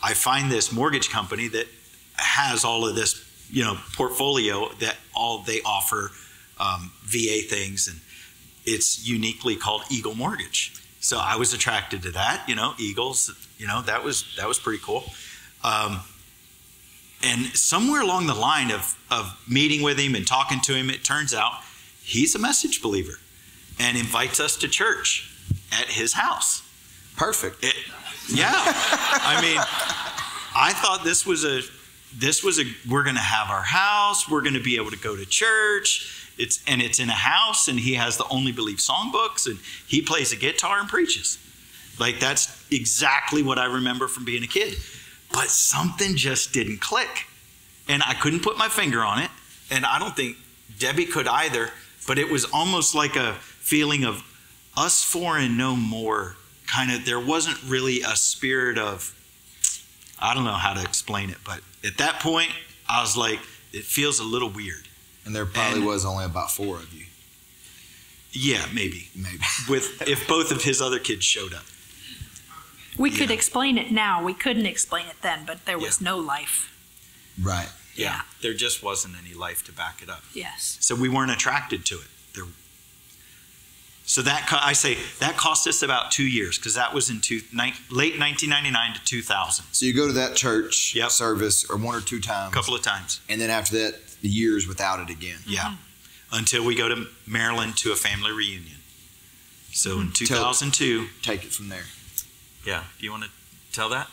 Speaker 3: I find this mortgage company that has all of this, portfolio that all they offer VA things, and it's uniquely called Eagle Mortgage. So I was attracted to that, Eagles, that was pretty cool. And somewhere along the line of meeting with him and talking to him, it turns out he's a message believer and invites us to church at his house.
Speaker 2: Perfect.
Speaker 3: Yeah. I mean, I thought this was we're going to have our house. We're going to be able to go to church. It's in a house, and he has the Only Believe songbooks, and he plays a guitar and preaches. Like, that's exactly what I remember from being a kid. But something just didn't click. And I couldn't put my finger on it. And I don't think Debbie could either. But it was almost like a feeling of us four and no more. There wasn't really a spirit of, I don't know how to explain it. But at that point, I was like, it feels a little weird.
Speaker 2: And there probably was only about 4 of you.
Speaker 3: Yeah, maybe. If both of his other kids showed up.
Speaker 5: We could explain it now. We couldn't explain it then, but there was no life.
Speaker 2: Right.
Speaker 3: Yeah. There just wasn't any life to back it up.
Speaker 5: Yes.
Speaker 3: So we weren't attracted to it. So that cost us about 2 years, because that was in late 1999 to 2000.
Speaker 2: So you go to that church service or 1 or 2 times.
Speaker 3: A couple of times.
Speaker 2: And then after that, the years without it again.
Speaker 3: Yeah. Until we go to Maryland to a family reunion. So in 2002.
Speaker 2: Take it from there.
Speaker 3: Yeah. Do you want to tell that?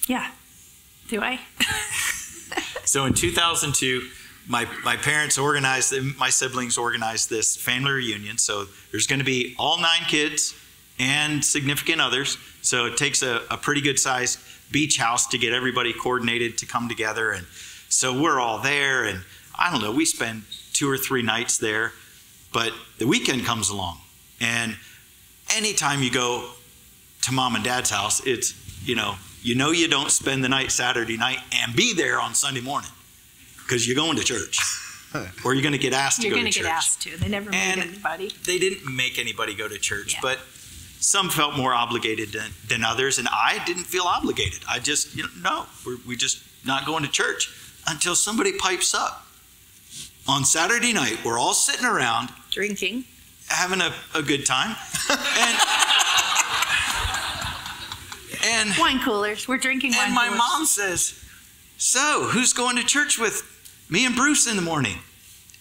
Speaker 5: Yeah. Do I?
Speaker 3: So in 2002, my parents organized, my siblings organized this family reunion. So there's going to be all 9 kids and significant others. So it takes a pretty good sized beach house to get everybody coordinated to come together. And so we're all there. And I don't know, we spend 2 or 3 nights there. But the weekend comes along. And anytime you go to mom and dad's house, it's, you don't spend the night Saturday night and be there on Sunday morning, because you're going to church or you're going to get asked to go to church.
Speaker 5: You're going to get asked to. They never made anybody.
Speaker 3: They didn't make anybody go to church, but some felt more obligated than others. And I didn't feel obligated. I just, no, we're just not going to church until somebody pipes up. On Saturday night, we're all sitting around
Speaker 5: drinking,
Speaker 3: having a good time. And
Speaker 5: wine coolers. We're drinking wine coolers.
Speaker 3: And my mom says, so who's going to church with me and Bruce in the morning?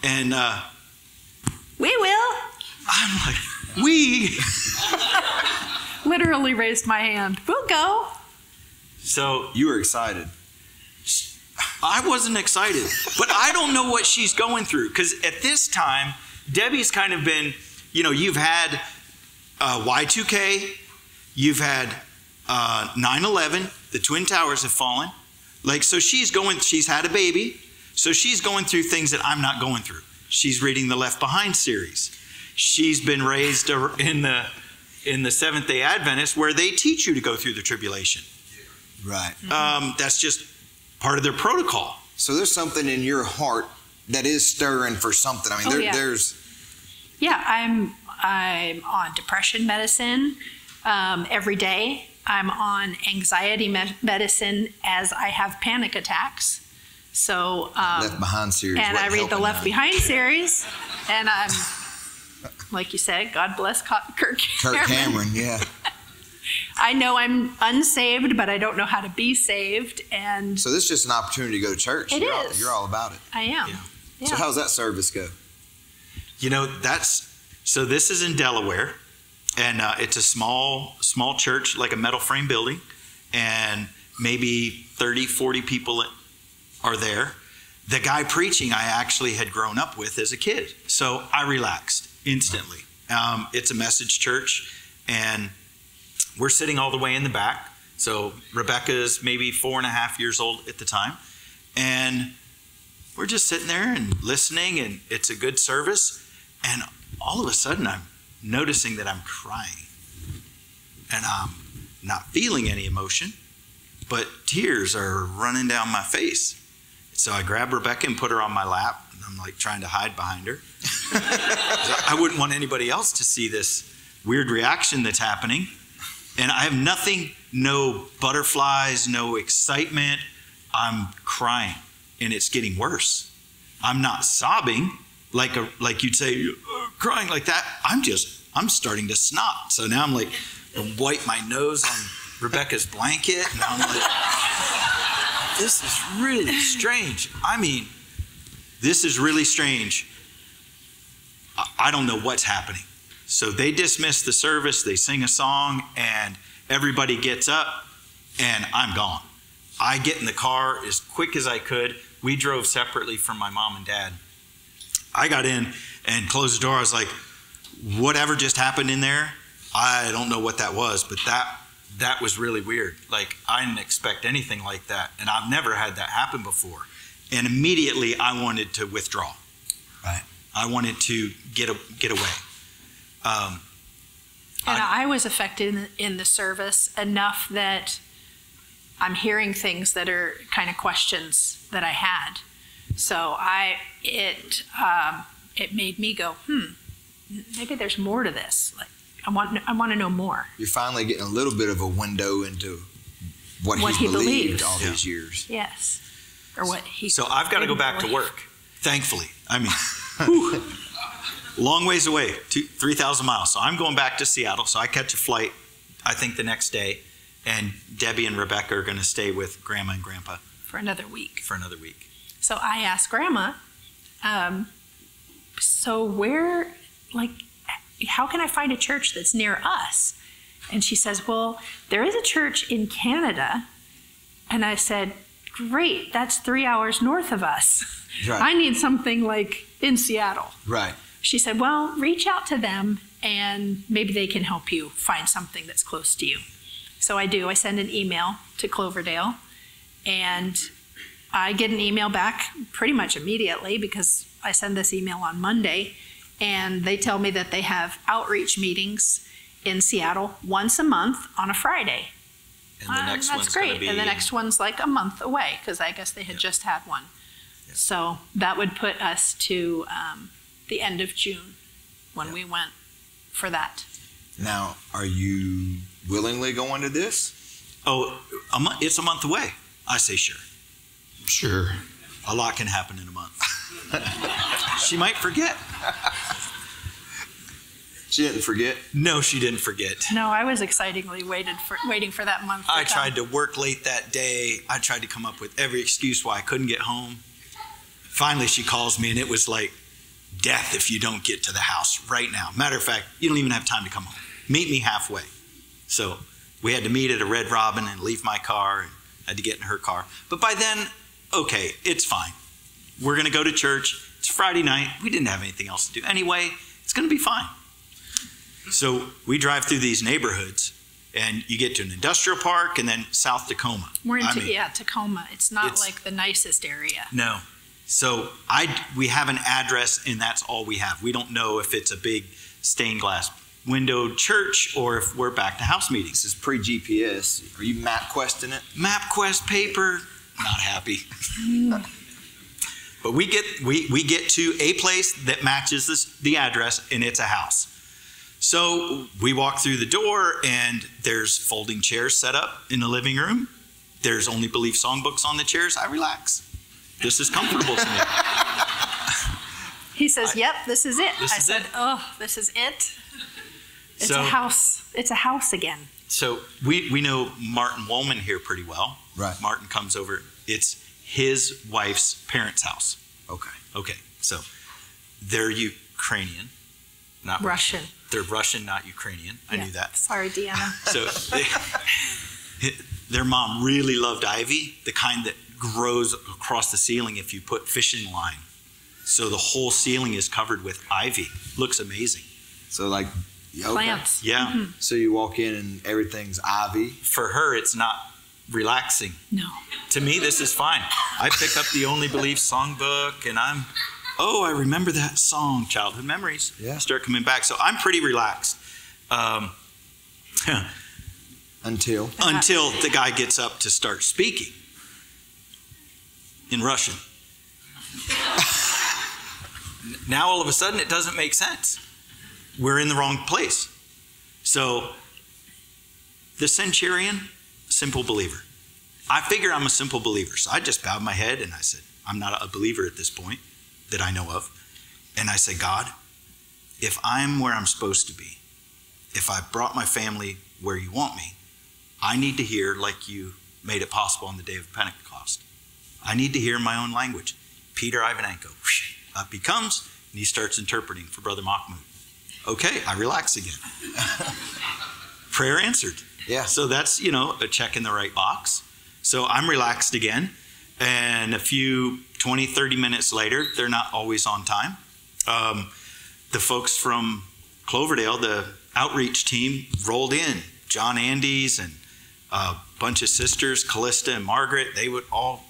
Speaker 3: And
Speaker 5: we will.
Speaker 3: I'm like, we?
Speaker 5: Literally raised my hand. We'll go.
Speaker 3: So
Speaker 2: you were excited.
Speaker 3: I wasn't excited, but I don't know what she's going through, because at this time, Debbie's kind of been, you've had Y2K, you've had 9/11, the Twin Towers have fallen. So she's had a baby. So she's going through things that I'm not going through. She's reading the Left Behind series. She's been raised in the Seventh-day Adventist, where they teach you to go through the tribulation.
Speaker 2: Right.
Speaker 3: That's just part of their protocol.
Speaker 2: So there's something in your heart that is stirring for something. I mean, there's.
Speaker 5: Yeah, I'm on depression medicine every day. I'm on anxiety medicine as I have panic attacks. So
Speaker 2: Left Behind series.
Speaker 5: And I read the Left Behind series, and I'm, like you said, God bless Kirk
Speaker 2: Cameron. Yeah.
Speaker 5: I know I'm unsaved, but I don't know how to be saved. And
Speaker 2: so this is just an opportunity to go to church. You're all about it.
Speaker 5: I am.
Speaker 2: Yeah. So how's that service go?
Speaker 3: So this is in Delaware. And it's a small church, like a metal frame building, and maybe 30, 40 people are there. The guy preaching I actually had grown up with as a kid, so I relaxed instantly. It's a message church, and we're sitting all the way in the back. So Rebecca's maybe 4.5 years old at the time, and we're just sitting there and listening, and it's a good service. And all of a sudden, I'm noticing that I'm crying, and I'm not feeling any emotion, but tears are running down my face. So I grab Rebecca and put her on my lap, and I'm like trying to hide behind her. I wouldn't want anybody else to see this weird reaction that's happening. And I have nothing, no butterflies, no excitement. I'm crying, and it's getting worse. I'm not sobbing like you'd say, crying like that. I'm starting to snot. So now I'm like, I wipe my nose on Rebecca's blanket, and I'm like, this is really strange. I mean, this is really strange. I don't know what's happening. So they dismiss the service, they sing a song, and everybody gets up, and I'm gone. I get in the car as quick as I could. We drove separately from my mom and dad. I got in and closed the door. I was like, whatever just happened in there, I don't know what that was, but that was really weird. Like, I didn't expect anything like that, and I've never had that happen before. And immediately I wanted to withdraw.
Speaker 2: Right.
Speaker 3: I wanted to get away.
Speaker 5: And I was affected in the service enough that I'm hearing things that are kind of questions that I had. So it made me go, maybe there's more to this. Like, I want to know more.
Speaker 2: You're finally getting a little bit of a window into what he believed all these years.
Speaker 5: Yes. Or what he.
Speaker 3: So I've got to go back to work, thankfully. I mean, whew, long ways away, 3,000 miles. So I'm going back to Seattle. So I catch a flight, I think the next day, and Debbie and Rebecca are going to stay with Grandma and Grandpa
Speaker 5: For another week.
Speaker 3: So
Speaker 5: I asked Grandma, so where, like, how can I find a church that's near us? And she says, well, there is a church in Canada. And I said, great, that's 3 hours north of us.
Speaker 2: Right.
Speaker 5: I need something like in Seattle.
Speaker 2: Right.
Speaker 5: She said, well, reach out to them and maybe they can help you find something that's close to you. So I do. I send an email to Cloverdale, and I get an email back pretty much immediately because I send this email on Monday, and they tell me that they have outreach meetings in Seattle once a month on a Friday.
Speaker 3: And the next
Speaker 5: that's
Speaker 3: one's
Speaker 5: great.
Speaker 3: going to be...
Speaker 5: And the next one's like a month away because I guess they had just had one.
Speaker 3: Yep.
Speaker 5: So that would put us to the end of June when we went for that.
Speaker 2: Now, are you willingly going to this?
Speaker 3: Oh, it's a month away. I say sure.
Speaker 2: Sure.
Speaker 3: A lot can happen in a month. She might forget.
Speaker 2: She didn't forget?
Speaker 3: No, she didn't forget.
Speaker 5: No, I was excitingly waiting for that month.
Speaker 3: I tried to work late that day. I tried to come up with every excuse why I couldn't get home. Finally, she calls me, and it was like death if you don't get to the house right now. Matter of fact, you don't even have time to come home. Meet me halfway. So we had to meet at a Red Robin and leave my car, and I had to get in her car. But by then, okay, it's fine. We're going to go to church. It's Friday night. We didn't have anything else to do anyway. It's going to be fine. So we drive through these neighborhoods, and you get to an industrial park and then South Tacoma.
Speaker 5: We're in Tacoma. It's not like the nicest area.
Speaker 3: No. So we have an address, and that's all we have. We don't know if it's a big stained glass windowed church or if we're back to house meetings.
Speaker 2: This is pre-GPS. Are you MapQuesting it?
Speaker 3: MapQuest paper, not happy. But we get to a place that matches the address, and it's a house. So we walk through the door, and there's folding chairs set up in the living room. There's Only Believe songbooks on the chairs. I relax. This is comfortable to me.
Speaker 5: He says, yep, this is it.
Speaker 3: I said,
Speaker 5: oh, this is it. It's a house. It's a house again.
Speaker 3: So we know Martin Woolman here pretty well.
Speaker 2: Right.
Speaker 3: Martin comes over. It's his wife's parents' house. Okay. So they're Ukrainian, not
Speaker 5: Russian.
Speaker 3: They're Russian, not Ukrainian. I knew that.
Speaker 5: Sorry, Deanna.
Speaker 3: So their mom really loved ivy, the kind that grows across the ceiling if you put fishing line. So the whole ceiling is covered with ivy. Looks amazing.
Speaker 2: So like
Speaker 5: plants.
Speaker 3: Yeah.
Speaker 5: Mm-hmm.
Speaker 2: So you walk in and everything's ivy.
Speaker 3: For her, it's not relaxing.
Speaker 5: No.
Speaker 3: To me, this is fine. I pick up the Only Believe songbook, and I remember that song, childhood memories.
Speaker 2: Yeah.
Speaker 3: Start coming back. So I'm pretty relaxed.
Speaker 2: Until
Speaker 3: the guy gets up to start speaking in Russian. Now all of a sudden it doesn't make sense. We're in the wrong place. So the centurion, simple believer. I figure I'm a simple believer. So I just bowed my head and I said, I'm not a believer at this point that I know of. And I say, God, if I'm where I'm supposed to be, if I brought my family where you want me, I need to hear like you made it possible on the day of Pentecost. I need to hear my own language. Peter Ivanenko, up he comes, and he starts interpreting for Brother Mahmoud. Okay, I relax again. Prayer answered.
Speaker 2: Yeah.
Speaker 3: So that's, a check in the right box. So I'm relaxed again. And a few 20, 30 minutes later, they're not always on time. The folks from Cloverdale, the outreach team, rolled in. John Andes and a bunch of sisters, Callista and Margaret, they would all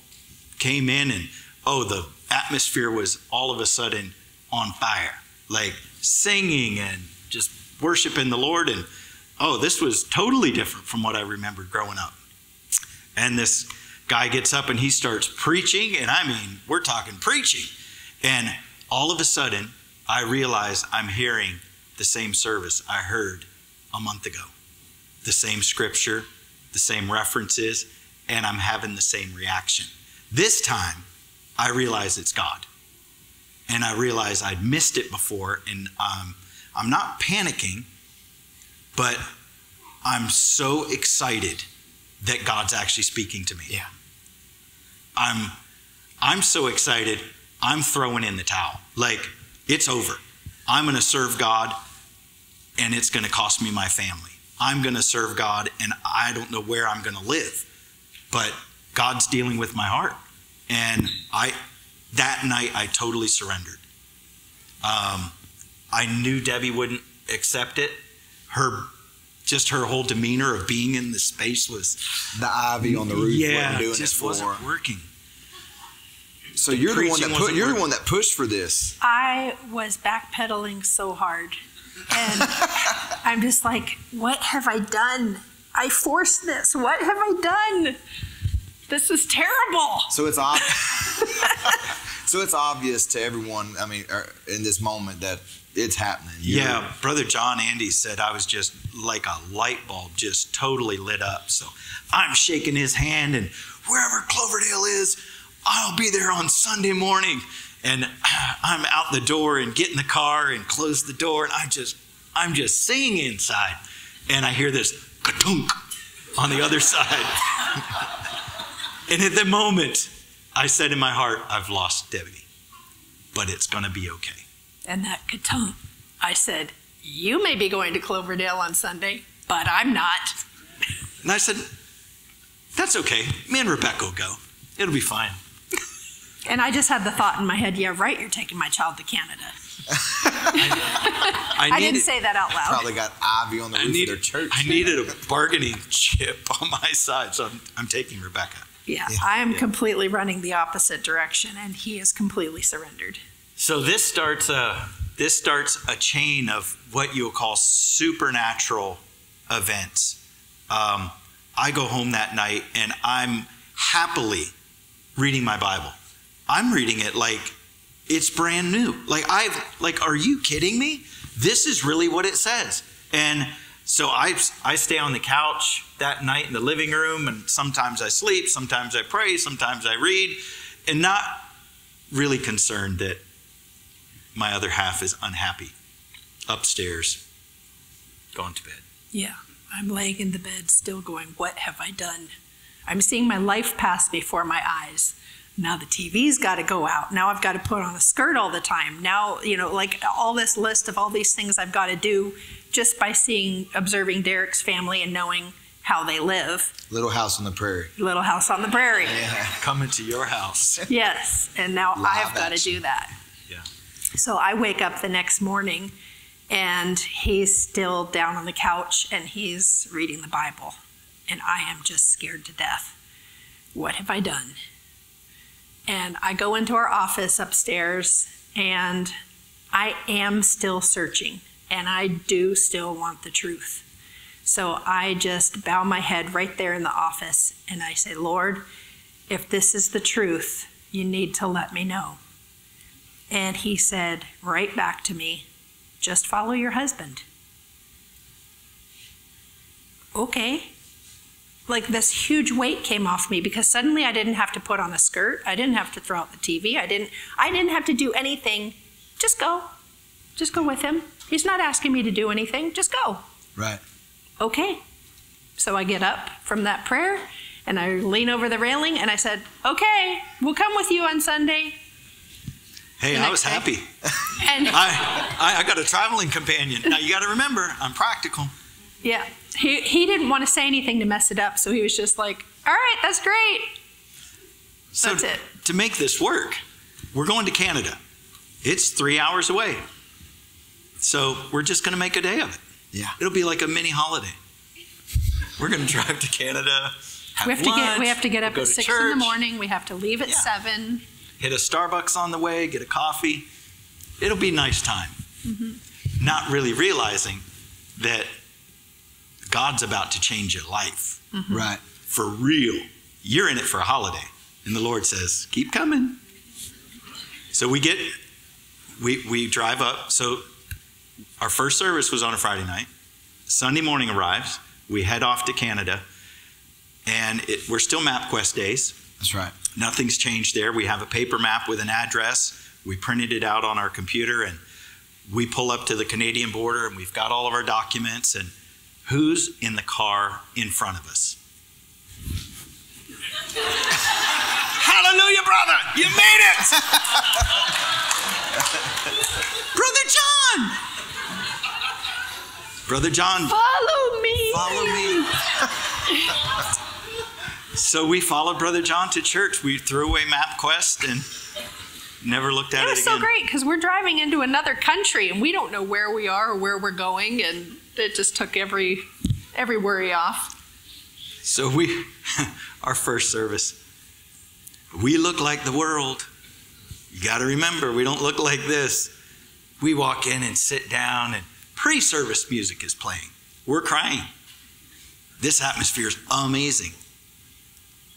Speaker 3: came in, and the atmosphere was all of a sudden on fire, like singing and just worshiping the Lord. And this was totally different from what I remembered growing up. And this guy gets up and he starts preaching, and I mean, we're talking preaching. And all of a sudden, I realize I'm hearing the same service I heard a month ago. The same scripture, the same references, and I'm having the same reaction. This time, I realize it's God. And I realize I'd missed it before, and I'm not panicking, but I'm so excited that God's actually speaking to me.
Speaker 2: Yeah.
Speaker 3: I'm so excited, I'm throwing in the towel. Like, it's over. I'm going to serve God, and it's going to cost me my family. I'm going to serve God, and I don't know where I'm going to live. But God's dealing with my heart. And that night, I totally surrendered. I knew Debbie wouldn't accept it. Her whole demeanor of being in the space was...
Speaker 2: The ivy on the roof wasn't doing
Speaker 3: it just
Speaker 2: for
Speaker 3: wasn't
Speaker 2: her.
Speaker 3: working.
Speaker 2: So you're the one that pushed for this.
Speaker 5: I was backpedaling so hard. And I'm just like, what have I done? I forced this. What have I done? This is terrible.
Speaker 2: So it's obvious to everyone, in this moment that it's happening.
Speaker 3: Brother John Andy said I was just like a light bulb, just totally lit up. So I'm shaking his hand, and wherever Cloverdale is, I'll be there on Sunday morning. And I'm out the door and get in the car and close the door, and I'm just singing inside. And I hear this ka-tunk on the other side. And at the moment, I said in my heart, I've lost Debbie, but it's going to be okay.
Speaker 5: And that ka-tunk, I said, you may be going to Cloverdale on Sunday, but I'm not.
Speaker 3: And I said, that's okay. Me and Rebecca will go. It'll be fine.
Speaker 5: And I just had the thought in my head, yeah, right, you're taking my child to Canada. I didn't say that out loud.
Speaker 2: Probably got ivy on the roof of their church.
Speaker 3: I needed a bargaining chip on my side, so I'm taking Rebecca.
Speaker 5: Yeah, I am completely running the opposite direction, and he is completely surrendered.
Speaker 3: So this starts a chain of what you'll call supernatural events. I go home that night, and I'm happily reading my Bible. I'm reading it like it's brand new. Are you kidding me? This is really what it says. And so I stay on the couch that night in the living room, and sometimes I sleep, sometimes I pray, sometimes I read, and not really concerned that my other half is unhappy upstairs, going to bed.
Speaker 5: Yeah, I'm laying in the bed still going, what have I done? I'm seeing my life pass before my eyes. Now the TV's got to go out. Now I've got to put on a skirt all the time. Now, all this list of all these things I've got to do just by observing Derek's family and knowing how they live.
Speaker 2: Little house on the prairie.
Speaker 5: Little house on the prairie.
Speaker 2: Yeah.
Speaker 3: Coming to your house.
Speaker 5: Yes, and now I've got to do that.
Speaker 3: Yeah.
Speaker 5: So I wake up the next morning, and he's still down on the couch, and he's reading the Bible. And I am just scared to death. What have I done? And I go into our office upstairs, and I am still searching, and I do still want the truth. So I just bow my head right there in the office, and I say, Lord, if this is the truth, you need to let me know. And he said right back to me, just follow your husband. Okay. Like this huge weight came off me, because suddenly I didn't have to put on a skirt. I didn't have to throw out the TV. I didn't have to do anything just go. Just go with him. He's not asking me to do anything. Just go.
Speaker 2: Right.
Speaker 5: Okay. So I get up from that prayer and I lean over the railing and I said, okay, we'll come with you on Sunday.
Speaker 3: Hey, I was happy.
Speaker 5: And
Speaker 3: I got a traveling companion. Now you got to remember, I'm practical.
Speaker 5: yeah, he didn't want to say anything to mess it up. So he was just like, all right, that's great.
Speaker 3: So
Speaker 5: That's it.
Speaker 3: To make this work, we're going to Canada. It's 3 hours away. So we're just going to make a day of it.
Speaker 2: Yeah.
Speaker 3: It'll be like a mini holiday. We're going to drive to Canada, have
Speaker 5: We have to get up
Speaker 3: we'll
Speaker 5: at
Speaker 3: go to
Speaker 5: 6 in
Speaker 3: church,
Speaker 5: the morning. We have to leave at 7.
Speaker 3: hit a Starbucks on the way, get a coffee. It'll be a nice time.
Speaker 5: Mm-hmm.
Speaker 3: Not really realizing that God's about to change your life.
Speaker 5: Mm-hmm.
Speaker 2: Right.
Speaker 3: For real. You're in it for a holiday. And the Lord says, keep coming. So we drive up. So our first service was on a Friday night. Sunday morning arrives. We head off to Canada. And we're still MapQuest days.
Speaker 2: That's right.
Speaker 3: Nothing's changed there. We have a paper map with an address. We printed it out on our computer, and we pull up to the Canadian border, and we've got all of our documents. And who's in the car in front of us? Hallelujah, brother! You made it! Brother John! Brother John,
Speaker 5: Follow me.
Speaker 3: follow me. So we followed Brother John to church. We threw away MapQuest and never looked at it again.
Speaker 5: It was so great because we're driving into another country and we don't know where we are or where we're going, and it just took every worry off.
Speaker 3: So our first service, we look like the world. You got to remember, we don't look like this. We walk in and sit down, and pre-service music is playing. We're crying. This atmosphere is amazing.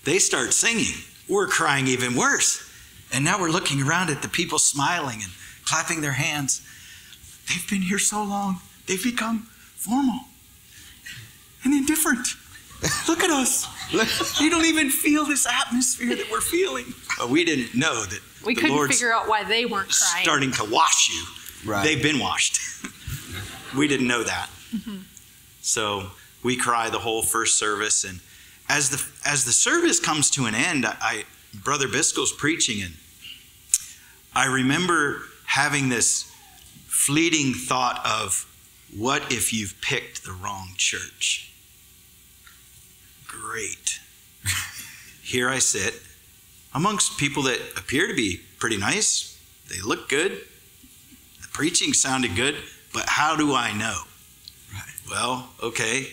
Speaker 3: They start singing. We're crying even worse. And now we're looking around at the people smiling and clapping their hands. They've been here so long. They've become formal and indifferent. Look at us. You don't even feel this atmosphere that we're feeling. But we didn't know that
Speaker 5: We
Speaker 3: the
Speaker 5: couldn't
Speaker 3: Lord's
Speaker 5: figure out why they weren't crying.
Speaker 3: starting to wash you.
Speaker 2: Right.
Speaker 3: They've been washed. We didn't know that.
Speaker 5: Mm-hmm.
Speaker 3: So we cry the whole first service, and as the service comes to an end, Brother Biscoe's preaching, and I remember having this fleeting thought of, what if you've picked the wrong church? Great. Here I sit amongst people that appear to be pretty nice. They look good. The preaching sounded good, but how do I know?
Speaker 2: Right.
Speaker 3: Well, okay.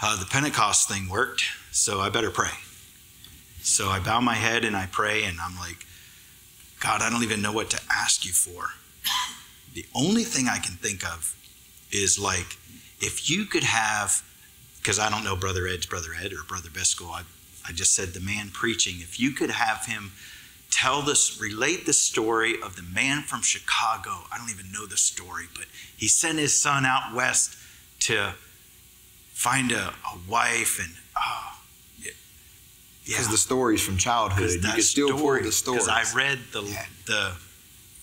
Speaker 3: The Pentecost thing worked, so I better pray. So I bow my head and I pray, and I'm like, God, I don't even know what to ask you for. The only thing I can think of is, like, if you could have, because I don't know Brother Ed's Brother Ed or Brother Biscoe, I just said the man preaching, if you could have him relate the story of the man from Chicago. I don't even know the story, but he sent his son out west to find a wife, and
Speaker 2: Because the stories from childhood, you can still pull the stories.
Speaker 3: Because I read the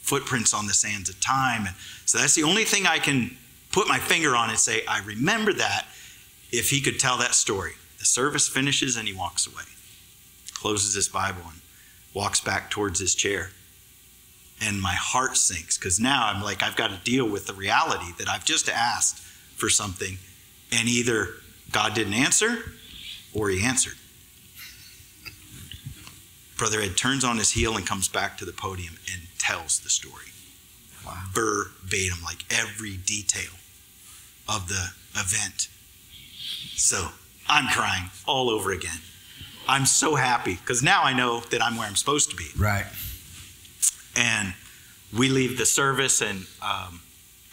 Speaker 3: footprints on the sands of time, and so that's the only thing I can put my finger on and say, I remember that. If he could tell that story. The service finishes and he walks away, closes his Bible and walks back towards his chair. And my heart sinks, because now I'm like, I've got to deal with the reality that I've just asked for something, and either God didn't answer or he answered. Brother Ed turns on his heel and comes back to the podium and tells the story.
Speaker 2: Wow.
Speaker 3: Verbatim, like every detail of the event. So I'm crying all over again. I'm so happy because now I know that I'm where I'm supposed to be.
Speaker 2: Right.
Speaker 3: And we leave the service and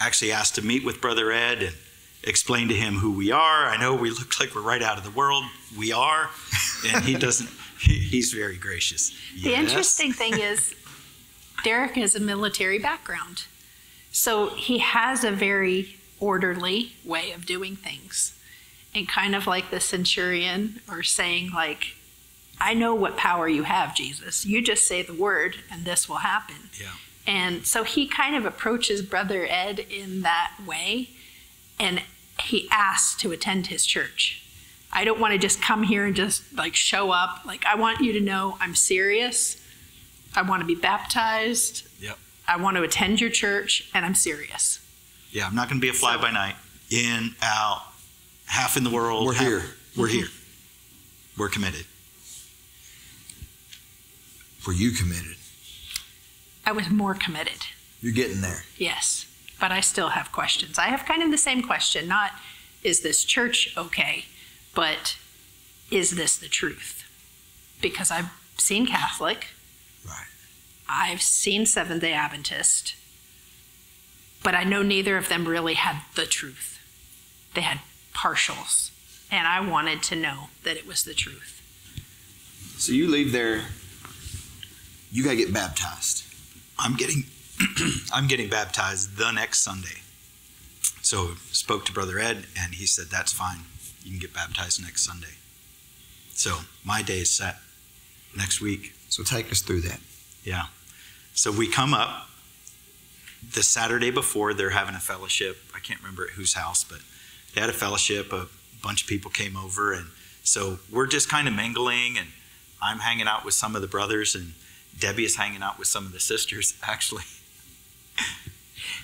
Speaker 3: actually asked to meet with Brother Ed and explain to him who we are. I know we look like we're right out of the world. We are. And he doesn't, he's very gracious.
Speaker 5: The
Speaker 3: Yes.
Speaker 5: interesting thing is, Derek has a military background. So he has a very orderly way of doing things. And kind of like the centurion, or saying like, I know what power you have, Jesus. You just say the word and this will happen.
Speaker 3: Yeah.
Speaker 5: And so he kind of approaches Brother Ed in that way, and he asks to attend his church. I don't want to just come here and just like show up. Like, I want you to know I'm serious. I want to be baptized.
Speaker 3: Yep.
Speaker 5: I want to attend your church, and I'm serious.
Speaker 3: Yeah, I'm not going to be a fly-by-night. In, out, half in the world.
Speaker 2: We're here.
Speaker 3: We're here. We're committed.
Speaker 2: Were you committed?
Speaker 5: I was more committed.
Speaker 2: You're getting there.
Speaker 5: Yes, but I still have questions. I have kind of the same question, not is this church okay, but is this the truth? Because I've seen Catholic.
Speaker 2: Right.
Speaker 5: I've seen Seventh-day Adventist, but I know neither of them really had the truth. They had partials, and I wanted to know that it was the truth.
Speaker 2: So you leave there, you got to get baptized.
Speaker 3: I'm getting baptized the next Sunday. So spoke to Brother Ed, and he said, that's fine. You can get baptized next Sunday. So my day is set next week.
Speaker 2: So take us through that.
Speaker 3: Yeah. So we come up the Saturday before. They're having a fellowship. I can't remember at whose house, but they had a fellowship. A bunch of people came over, and so we're just kind of mingling, and I'm hanging out with some of the brothers, and Debbie is hanging out with some of the sisters, actually.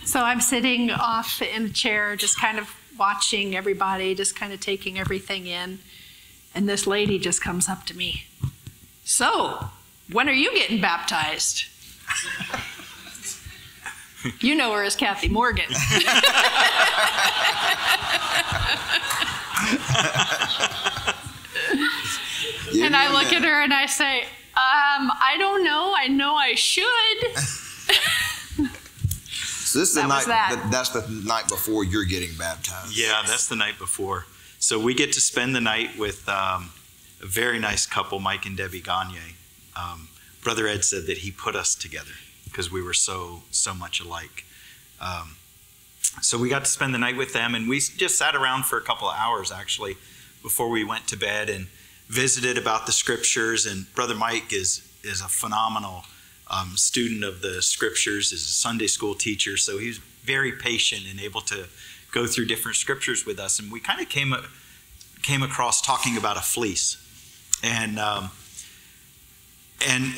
Speaker 5: So I'm sitting off in a chair, just kind of watching everybody, just kind of taking everything in. And this lady just comes up to me. So, when are you getting baptized? You know her as Kathy Morgan. And I look at her and I say, I don't know. I know I should.
Speaker 2: So this is the night. That's the night before you're getting baptized.
Speaker 3: Yeah, that's the night before. So we get to spend the night with a very nice couple, Mike and Debbie Gagne. Brother Ed said that he put us together because we were so much alike. So we got to spend the night with them, and we just sat around for a couple of hours actually before we went to bed and visited about the scriptures. And Brother Mike is a phenomenal student of the scriptures, is a Sunday school teacher, so he's very patient and able to go through different scriptures with us. And we kind of came across talking about a fleece, and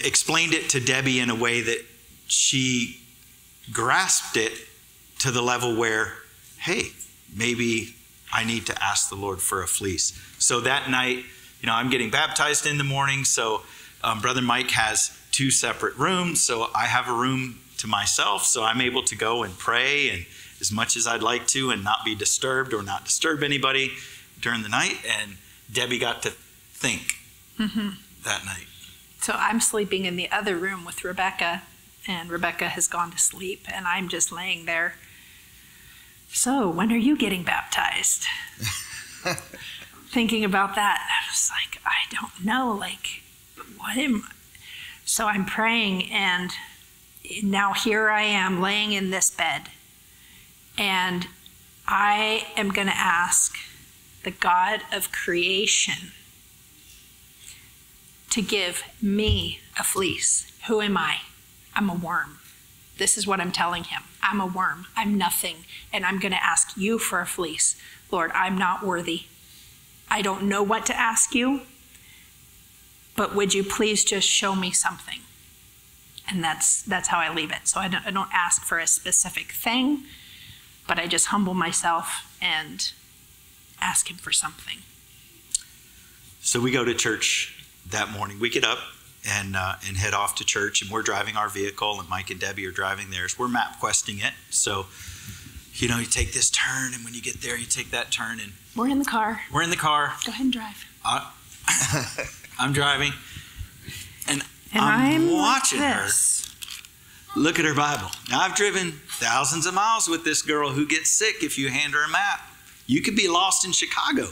Speaker 3: explained it to Debbie in a way that she grasped it to the level where, hey, maybe I need to ask the Lord for a fleece. So that night, I'm getting baptized in the morning, so Brother Mike has 2 separate rooms, so I have a room to myself, so I'm able to go and pray and as much as I'd like to and not be disturbed or not disturb anybody during the night. And Debbie got to think that night.
Speaker 5: So I'm sleeping in the other room with Rebecca, and Rebecca has gone to sleep, and I'm just laying there. So when are you getting baptized? Thinking about that, I was like, I don't know, what am I? So I'm praying, and now here I am laying in this bed, and I am going to ask the God of creation to give me a fleece. Who am I? I'm a worm. This is what I'm telling him. I'm a worm. I'm nothing, and I'm going to ask you for a fleece. Lord, I'm not worthy. I don't know what to ask you, but would you please just show me something? And that's how I leave it. So I don't ask for a specific thing, but I just humble myself and ask him for something.
Speaker 3: So we go to church that morning. We get up and head off to church, and we're driving our vehicle, and Mike and Debbie are driving theirs. We're map questing it. So, you take this turn, and when you get there, you take that turn. And
Speaker 5: we're in the car.
Speaker 3: We're in the car.
Speaker 5: Go ahead and drive.
Speaker 3: I'm driving, and I'm watching her look at her Bible. Now, I've driven thousands of miles with this girl who gets sick if you hand her a map. You could be lost in Chicago.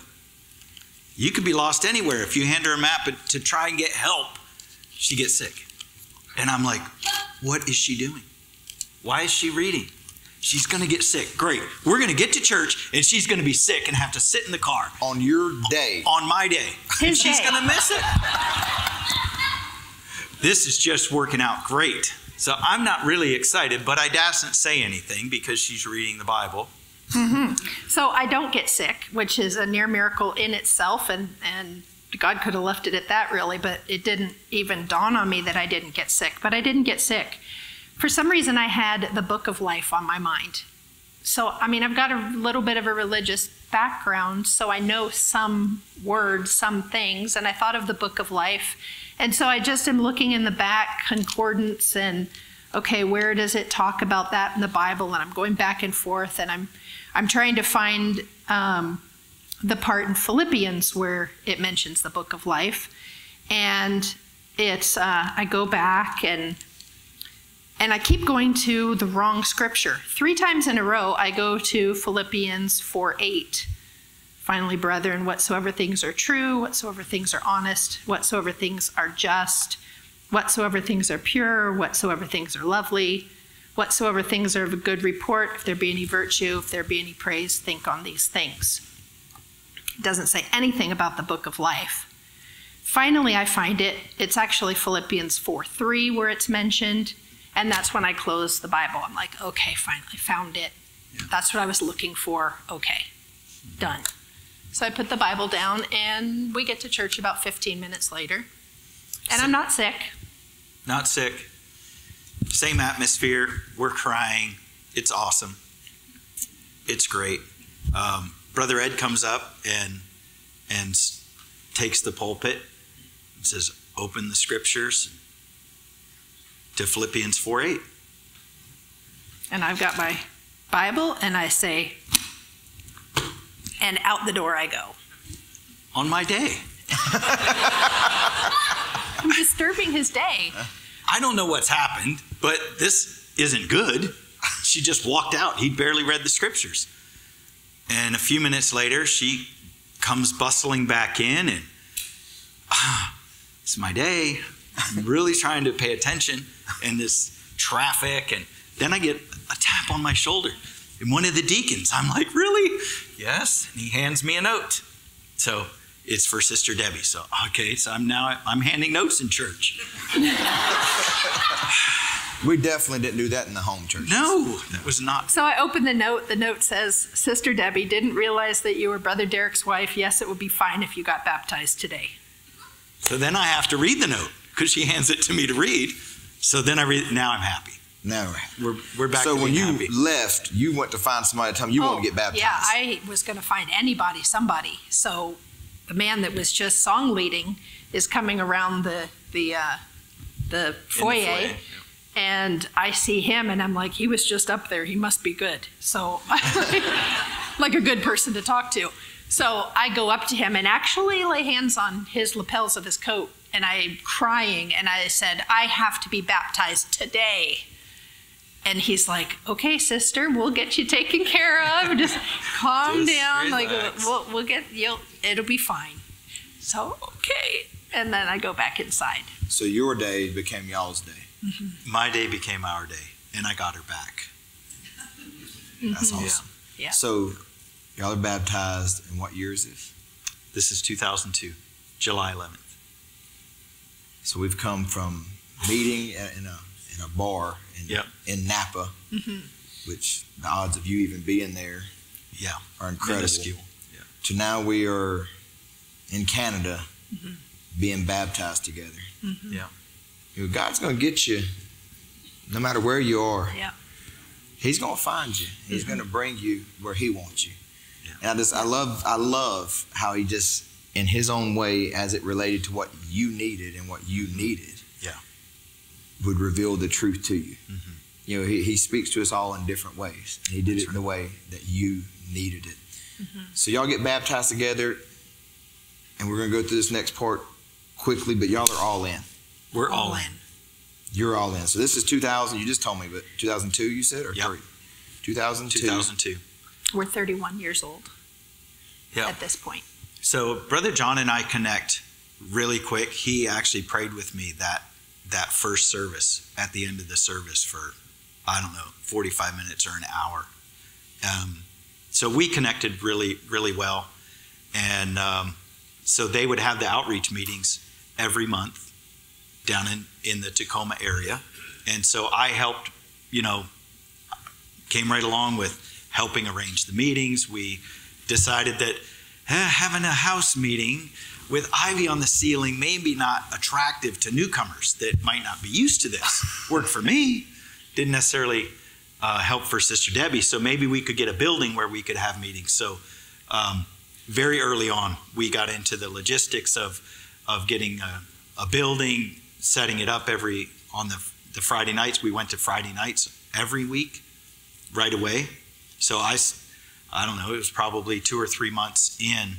Speaker 3: You could be lost anywhere. If you hand her a map to try and get help, she gets sick. And I'm like, what is she doing? Why is she reading? She's going to get sick. Great. We're going to get to church, and she's going to be sick and have to sit in the car.
Speaker 2: On your day.
Speaker 3: On my day. And she's going to miss it. This is just working out great. So I'm not really excited, but I dasn't say anything because she's reading the Bible.
Speaker 4: So I don't get sick, which is a near miracle in itself, and God could have left it at that, really, but it didn't even dawn on me that I didn't get sick. But I didn't get sick. For some reason, I had the Book of Life on my mind. So, I mean, I've got a little bit of a religious background, so I know some words, some things, and I thought of the Book of Life. And so I just am looking in the back concordance and, okay, where does it talk about that in the Bible? And I'm going back and forth, and I'm trying to find the part in Philippians where it mentions the Book of Life. And it's, I go back and I keep going to the wrong scripture. 3 times in a row, I go to Philippians 4:8. Finally, brethren, whatsoever things are true, whatsoever things are honest, whatsoever things are just, whatsoever things are pure, whatsoever things are lovely, whatsoever things are of a good report, if there be any virtue, if there be any praise, think on these things. It doesn't say anything about the Book of Life. Finally, I find it. It's actually Philippians 4:3 where it's mentioned. And that's when I close the Bible. I'm like, okay, finally found it. Yeah. That's what I was looking for. Okay, done. So I put the Bible down, and we get to church about 15 minutes later. And I'm not sick.
Speaker 3: Not sick. Same atmosphere. We're crying. It's awesome. It's great. Brother Ed comes up and takes the pulpit and says, open the scriptures to Philippians 4:8.
Speaker 4: And I've got my Bible, and I say, and out the door I go.
Speaker 3: On my day.
Speaker 4: I'm disturbing his day.
Speaker 3: I don't know what's happened, but this isn't good. She just walked out. He'd barely read the scriptures. And a few minutes later, she comes bustling back in, and it's my day. I'm really trying to pay attention in this traffic. And then I get a tap on my shoulder. And one of the deacons, I'm like, really? Yes. And he hands me a note. So it's for Sister Debbie. So, okay, so I'm handing notes in church.
Speaker 2: We definitely didn't do that in the home church.
Speaker 3: No, that was not.
Speaker 4: So I open the note. The note says, Sister Debbie, didn't realize that you were Brother Derek's wife. Yes, it would be fine if you got baptized today.
Speaker 3: So then I have to read the note because she hands it to me to read. So then I read it. Now I'm happy.
Speaker 2: No.
Speaker 3: We're back
Speaker 2: so
Speaker 3: to
Speaker 2: when
Speaker 3: being
Speaker 2: you
Speaker 3: happy.
Speaker 2: left, you went to find somebody to tell them you want to get baptized.
Speaker 4: Yeah, I was going to find anybody, somebody. So the man that was just song leading is coming around the foyer.
Speaker 3: Yeah.
Speaker 4: And I see him, and I'm like, he was just up there. He must be good. So, like a good person to talk to. So I go up to him and actually lay hands on his lapels of his coat. And I'm crying, and I said, I have to be baptized today. And he's like, okay, sister, we'll get you taken care of. Just calm down.
Speaker 3: Relax.
Speaker 4: Like, we'll get you. It'll be fine. So, okay. And then I go back inside.
Speaker 2: So your day became y'all's day.
Speaker 4: Mm-hmm.
Speaker 3: My day became our day, and I got her back.
Speaker 2: That's awesome.
Speaker 4: Yeah.
Speaker 2: So y'all are baptized, and what year is this?
Speaker 3: This is 2002, July 11th.
Speaker 2: So we've come from meeting in a bar in Napa, which the odds of you even being there are incredible.
Speaker 3: Minuscule. Yeah.
Speaker 2: To now we are in Canada being baptized together.
Speaker 3: Yeah.
Speaker 2: You know, God's going to get you no matter where you are.
Speaker 4: Yeah.
Speaker 2: He's going to find you. He's going to bring you where he wants you.
Speaker 3: Yeah.
Speaker 2: And I love how he just, in his own way, as it related to what you needed and what you needed, would reveal the truth to you.
Speaker 3: Mm-hmm.
Speaker 2: You know, he speaks to us all in different ways. And he did it in the way that you needed it. So y'all get baptized together, and we're going to go through this next part quickly, but y'all are all in.
Speaker 3: We're all in.
Speaker 2: You're all in. So this is 2000. You just told me, but 2002 you said, or 3? 2002.
Speaker 3: 2002.
Speaker 4: We're 31 years old at this point.
Speaker 3: So Brother John and I connect really quick. He actually prayed with me that first service, at the end of the service for, 45 minutes or an hour. So we connected really, really well. And so they would have the outreach meetings every month down in the Tacoma area. And so I helped, came right along with helping arrange the meetings. We decided that having a house meeting with ivy on the ceiling maybe not attractive to newcomers that might not be used to this. Worked for me, didn't necessarily help for Sister Debbie. So maybe we could get a building where we could have meetings. So very early on, we got into the logistics of getting a building, setting it up on the Friday nights. We went to Friday nights every week right away. So I don't know, it was probably 2 or 3 months in.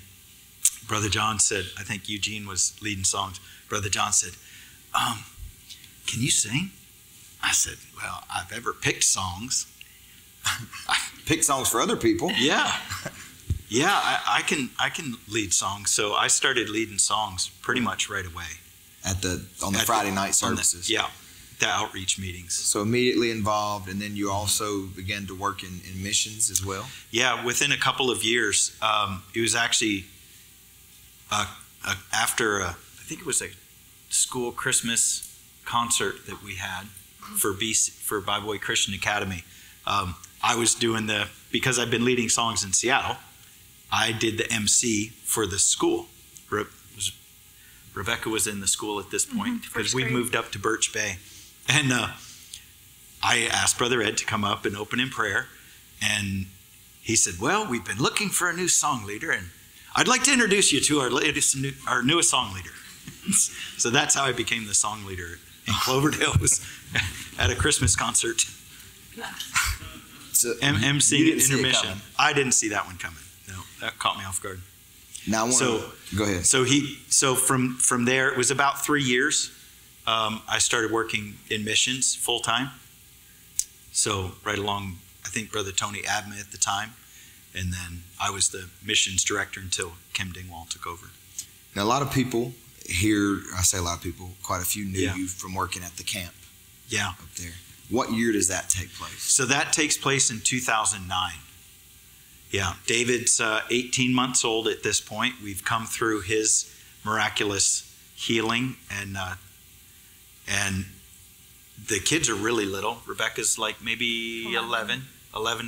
Speaker 3: Brother John said, I think Eugene was leading songs. Brother John said, can you sing? I said, well, I've ever picked songs.
Speaker 2: I pick songs for other people.
Speaker 3: Yeah. Yeah, I can lead songs. So I started leading songs pretty much right away.
Speaker 2: On the Friday night services.
Speaker 3: The outreach meetings.
Speaker 2: So immediately involved, and then you also began to work in missions as well?
Speaker 3: Yeah, within a couple of years. It was actually after, I think it was a school Christmas concert that we had for Bible Way Christian Academy. I was doing because I've been leading songs in Seattle, I did the MC for the school. Rebecca was in the school at this point because we moved up to Birch Bay. And I asked Brother Ed to come up and open in prayer. And he said, well, we've been looking for a new song leader, and I'd like to introduce you to our newest song leader. So that's how I became the song leader in Cloverdale, was at a Christmas concert.
Speaker 2: So
Speaker 3: MC intermission. I didn't see that one coming. No, that caught me off guard.
Speaker 2: Now go ahead.
Speaker 3: So from there, it was about 3 years. I started working in missions full time. So right along, I think Brother Tony Abma at the time, and then I was the missions director until Kim Dingwall took over.
Speaker 2: Now a lot of people here, I say a lot of people, quite a few knew you from working at the camp.
Speaker 3: Yeah,
Speaker 2: up there. What year does that take place?
Speaker 3: So that takes place in 2009. Yeah, David's 18 months old at this point. We've come through his miraculous healing, and the kids are really little. Rebecca's like maybe 11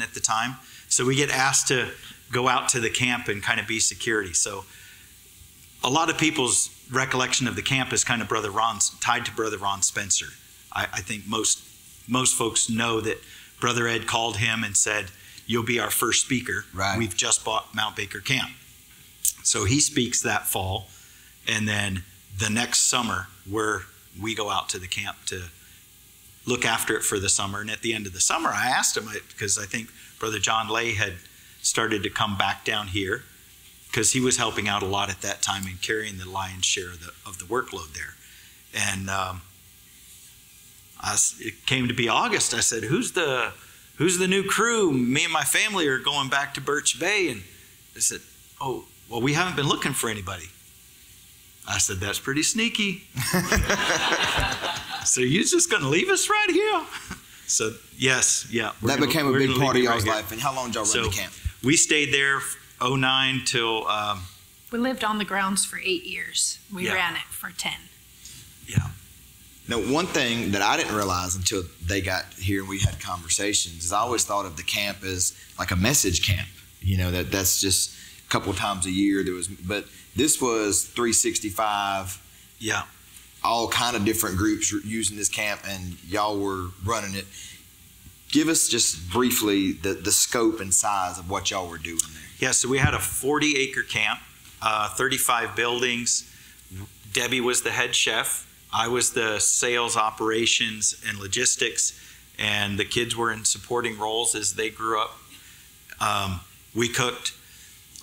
Speaker 3: at the time. So we get asked to go out to the camp and kind of be security. So a lot of people's recollection of the camp is kind of tied to Brother Ron Spencer. I think most folks know that Brother Ed called him and said, you'll be our first speaker.
Speaker 2: Right.
Speaker 3: We've just bought Mount Baker Camp. So he speaks that fall. And then the next summer, we go out to the camp to look after it for the summer. And at the end of the summer, I asked him, because I think Brother John Lay had started to come back down here, because he was helping out a lot at that time and carrying the lion's share of the workload there. And it came to be August. I said, who's the new crew? Me and my family are going back to Birch Bay. And they said, oh, well, we haven't been looking for anybody. I said, that's pretty sneaky. So you're just going to leave us right here? So, yes, yeah.
Speaker 2: That became a big part of y'all's life. And how long did y'all run the camp?
Speaker 3: We stayed there 2009 till...
Speaker 5: we lived on the grounds for 8 years. We ran it for 10.
Speaker 3: Yeah.
Speaker 2: Now, one thing that I didn't realize until they got here and we had conversations is I always thought of the camp as like a message camp. You know, that's just a couple of times a year. But this was 365.
Speaker 3: Yeah.
Speaker 2: All kind of different groups using this camp, and y'all were running it. Give us just briefly the scope and size of what y'all were doing there.
Speaker 3: Yeah, so we had a 40-acre camp, 35 buildings. Debbie was the head chef. I was the sales, operations, and logistics, and the kids were in supporting roles as they grew up. We cooked,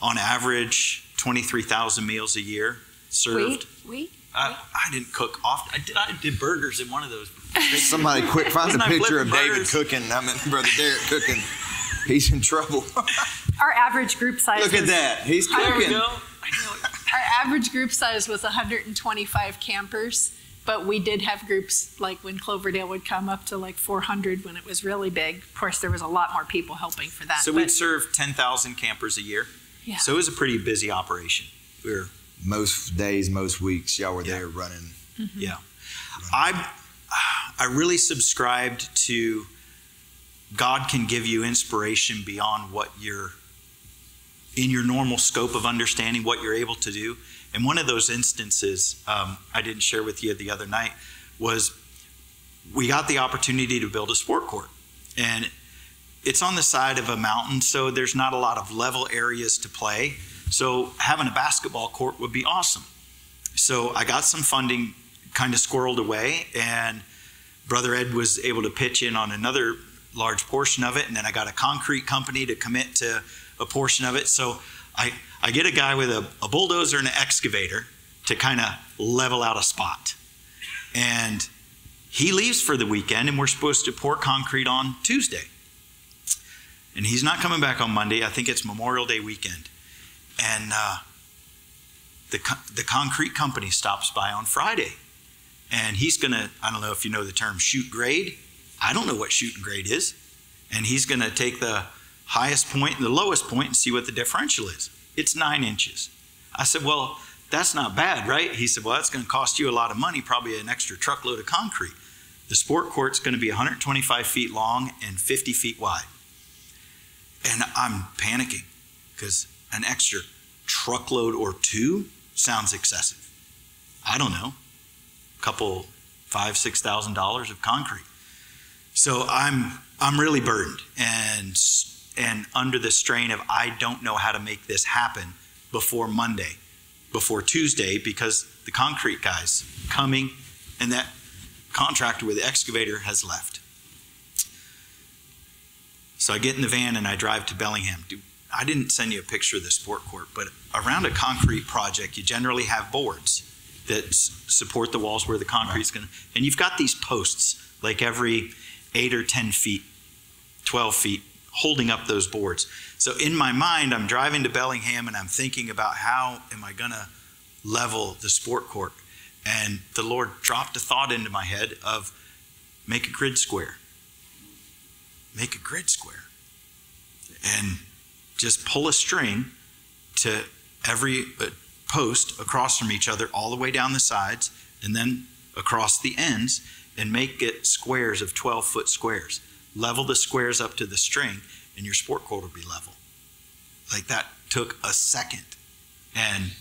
Speaker 3: on average, 23,000 meals a year served. I didn't cook often. I did burgers in one of those.
Speaker 2: Somebody quick find a picture of David cooking. I mean, Brother Derek cooking. He's in trouble.
Speaker 5: Our average group size.
Speaker 2: Look at that. He's cooking.
Speaker 3: There we go.
Speaker 5: Our average group size was 125 campers, but we did have groups like when Cloverdale would come up to like 400 when it was really big. Of course, there was a lot more people helping for that.
Speaker 3: So we'd serve 10,000 campers a year.
Speaker 5: Yeah.
Speaker 3: So it was a pretty busy operation. We were
Speaker 2: most days, most weeks, y'all were there running.
Speaker 3: Mm-hmm. Yeah. I really subscribed to God can give you inspiration beyond what in your normal scope of understanding what you're able to do. And one of those instances I didn't share with you the other night was we got the opportunity to build a sport court. And it's on the side of a mountain, so there's not a lot of level areas to play. So having a basketball court would be awesome. So I got some funding kind of squirreled away, and Brother Ed was able to pitch in on another large portion of it, and then I got a concrete company to commit to a portion of it. So I get a guy with a bulldozer and an excavator to kind of level out a spot. And he leaves for the weekend, and we're supposed to pour concrete on Tuesday. And he's not coming back on Monday. I think it's Memorial Day weekend. And the concrete company stops by on Friday. And he's going to, I don't know if you know the term shoot grade. I don't know what shoot and grade is. And he's going to take the highest point and the lowest point and see what the differential is. It's 9 inches. I said, well, that's not bad, right? He said, well, that's going to cost you a lot of money, probably an extra truckload of concrete. The sport court's going to be 125 feet long and 50 feet wide. And I'm panicking because an extra truckload or two sounds excessive. I don't know, a couple $5,000-$6,000 of concrete. So I'm really burdened and under the strain of I don't know how to make this happen before Monday, before Tuesday, because the concrete guy's coming and that contractor with the excavator has left. So I get in the van and I drive to Bellingham. I didn't send you a picture of the sport court, but around a concrete project, you generally have boards that support the walls where the concrete's going to, and you've got these posts like every 8 or 10 feet, 12 feet, holding up those boards. So in my mind, I'm driving to Bellingham and I'm thinking about how am I going to level the sport court? And the Lord dropped a thought into my head of make a grid square. Make a grid square. And just pull a string to every post across from each other all the way down the sides and then across the ends and make it squares of 12-foot squares. Level the squares up to the string and your sport court will be level. Like that took a second. And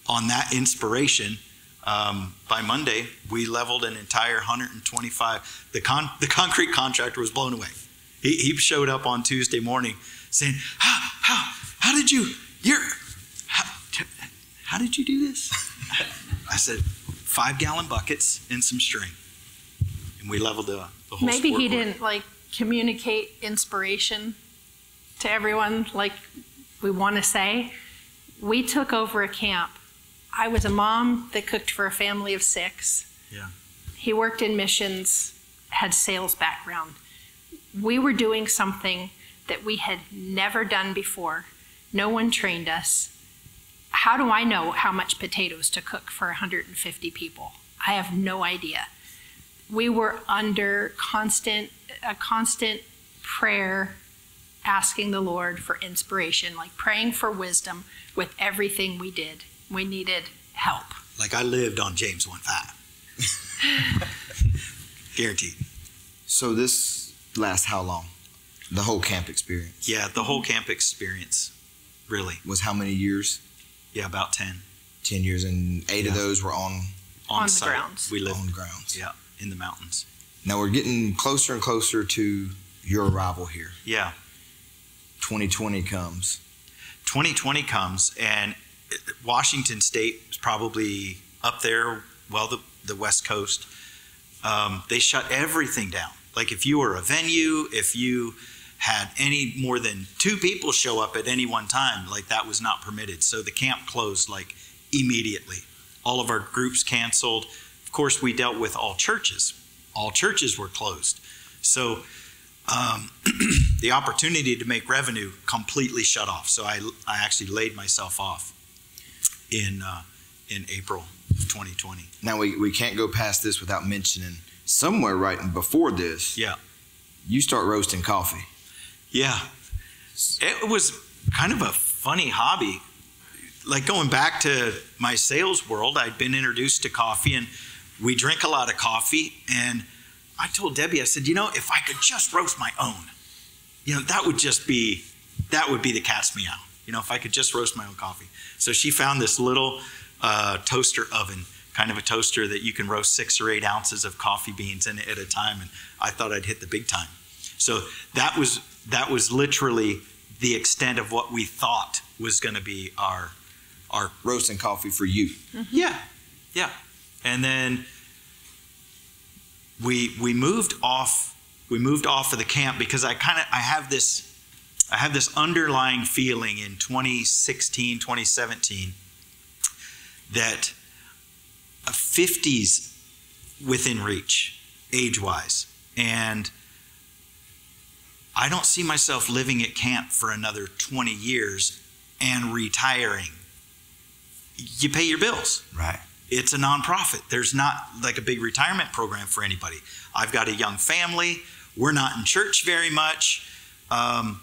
Speaker 3: on that inspiration, by Monday, we leveled an entire 125. The concrete contractor was blown away. He showed up on Tuesday morning saying, how did you do this? I said, 5-gallon buckets and some string. And we leveled the whole
Speaker 4: Maybe
Speaker 3: sport
Speaker 4: he
Speaker 3: court.
Speaker 4: didn't communicate inspiration to everyone like we want to say. We took over a camp. I was a mom that cooked for a family of 6.
Speaker 3: Yeah.
Speaker 4: He worked in missions, had sales background. We were doing something that we had never done before. No one trained us. How do I know how much potatoes to cook for 150 people? I have no idea. We were under a constant prayer, asking the Lord for inspiration, like praying for wisdom with everything we did. We needed help.
Speaker 3: Like I lived on James 1:5. Guaranteed.
Speaker 2: So this lasts how long? The whole camp experience?
Speaker 3: Yeah, the whole camp experience, really.
Speaker 2: Was how many years?
Speaker 3: Yeah, about 10.
Speaker 2: 10 years, and 8 of those were on
Speaker 4: the
Speaker 3: site.
Speaker 4: grounds.
Speaker 3: We lived
Speaker 2: on grounds.
Speaker 3: Yeah, in the mountains.
Speaker 2: Now we're getting closer and closer to your arrival here.
Speaker 3: Yeah.
Speaker 2: 2020 comes.
Speaker 3: 2020 comes, and Washington State is probably up there, well, the West Coast. They shut everything down. Like if you were a venue, if you had any more than 2 people show up at any one time, like that was not permitted. So the camp closed like immediately. All of our groups canceled. Of course, we dealt with all churches. All churches were closed. So the opportunity to make revenue completely shut off. So I actually laid myself off in April of 2020.
Speaker 2: Now we can't go past this without mentioning somewhere right before this.
Speaker 3: Yeah.
Speaker 2: You start roasting coffee.
Speaker 3: Yeah. It was kind of a funny hobby. Like going back to my sales world, I'd been introduced to coffee and we drink a lot of coffee, and I told Debbie, I said, if I could just roast my own, that would be the cat's meow. If I could just roast my own coffee. So she found this little toaster oven, kind of a toaster that you can roast 6 or 8 ounces of coffee beans in it at a time. And I thought I'd hit the big time. So that was literally the extent of what we thought was going to be our
Speaker 2: roasting coffee for you.
Speaker 3: Mm-hmm. Yeah. And then we moved off of the camp because I have this underlying feeling in 2016, 2017 that 50's within reach age-wise, and I don't see myself living at camp for another 20 years and retiring. You pay your bills.
Speaker 2: Right.
Speaker 3: It's a nonprofit. There's not like a big retirement program for anybody. I've got a young family. We're not in church very much. I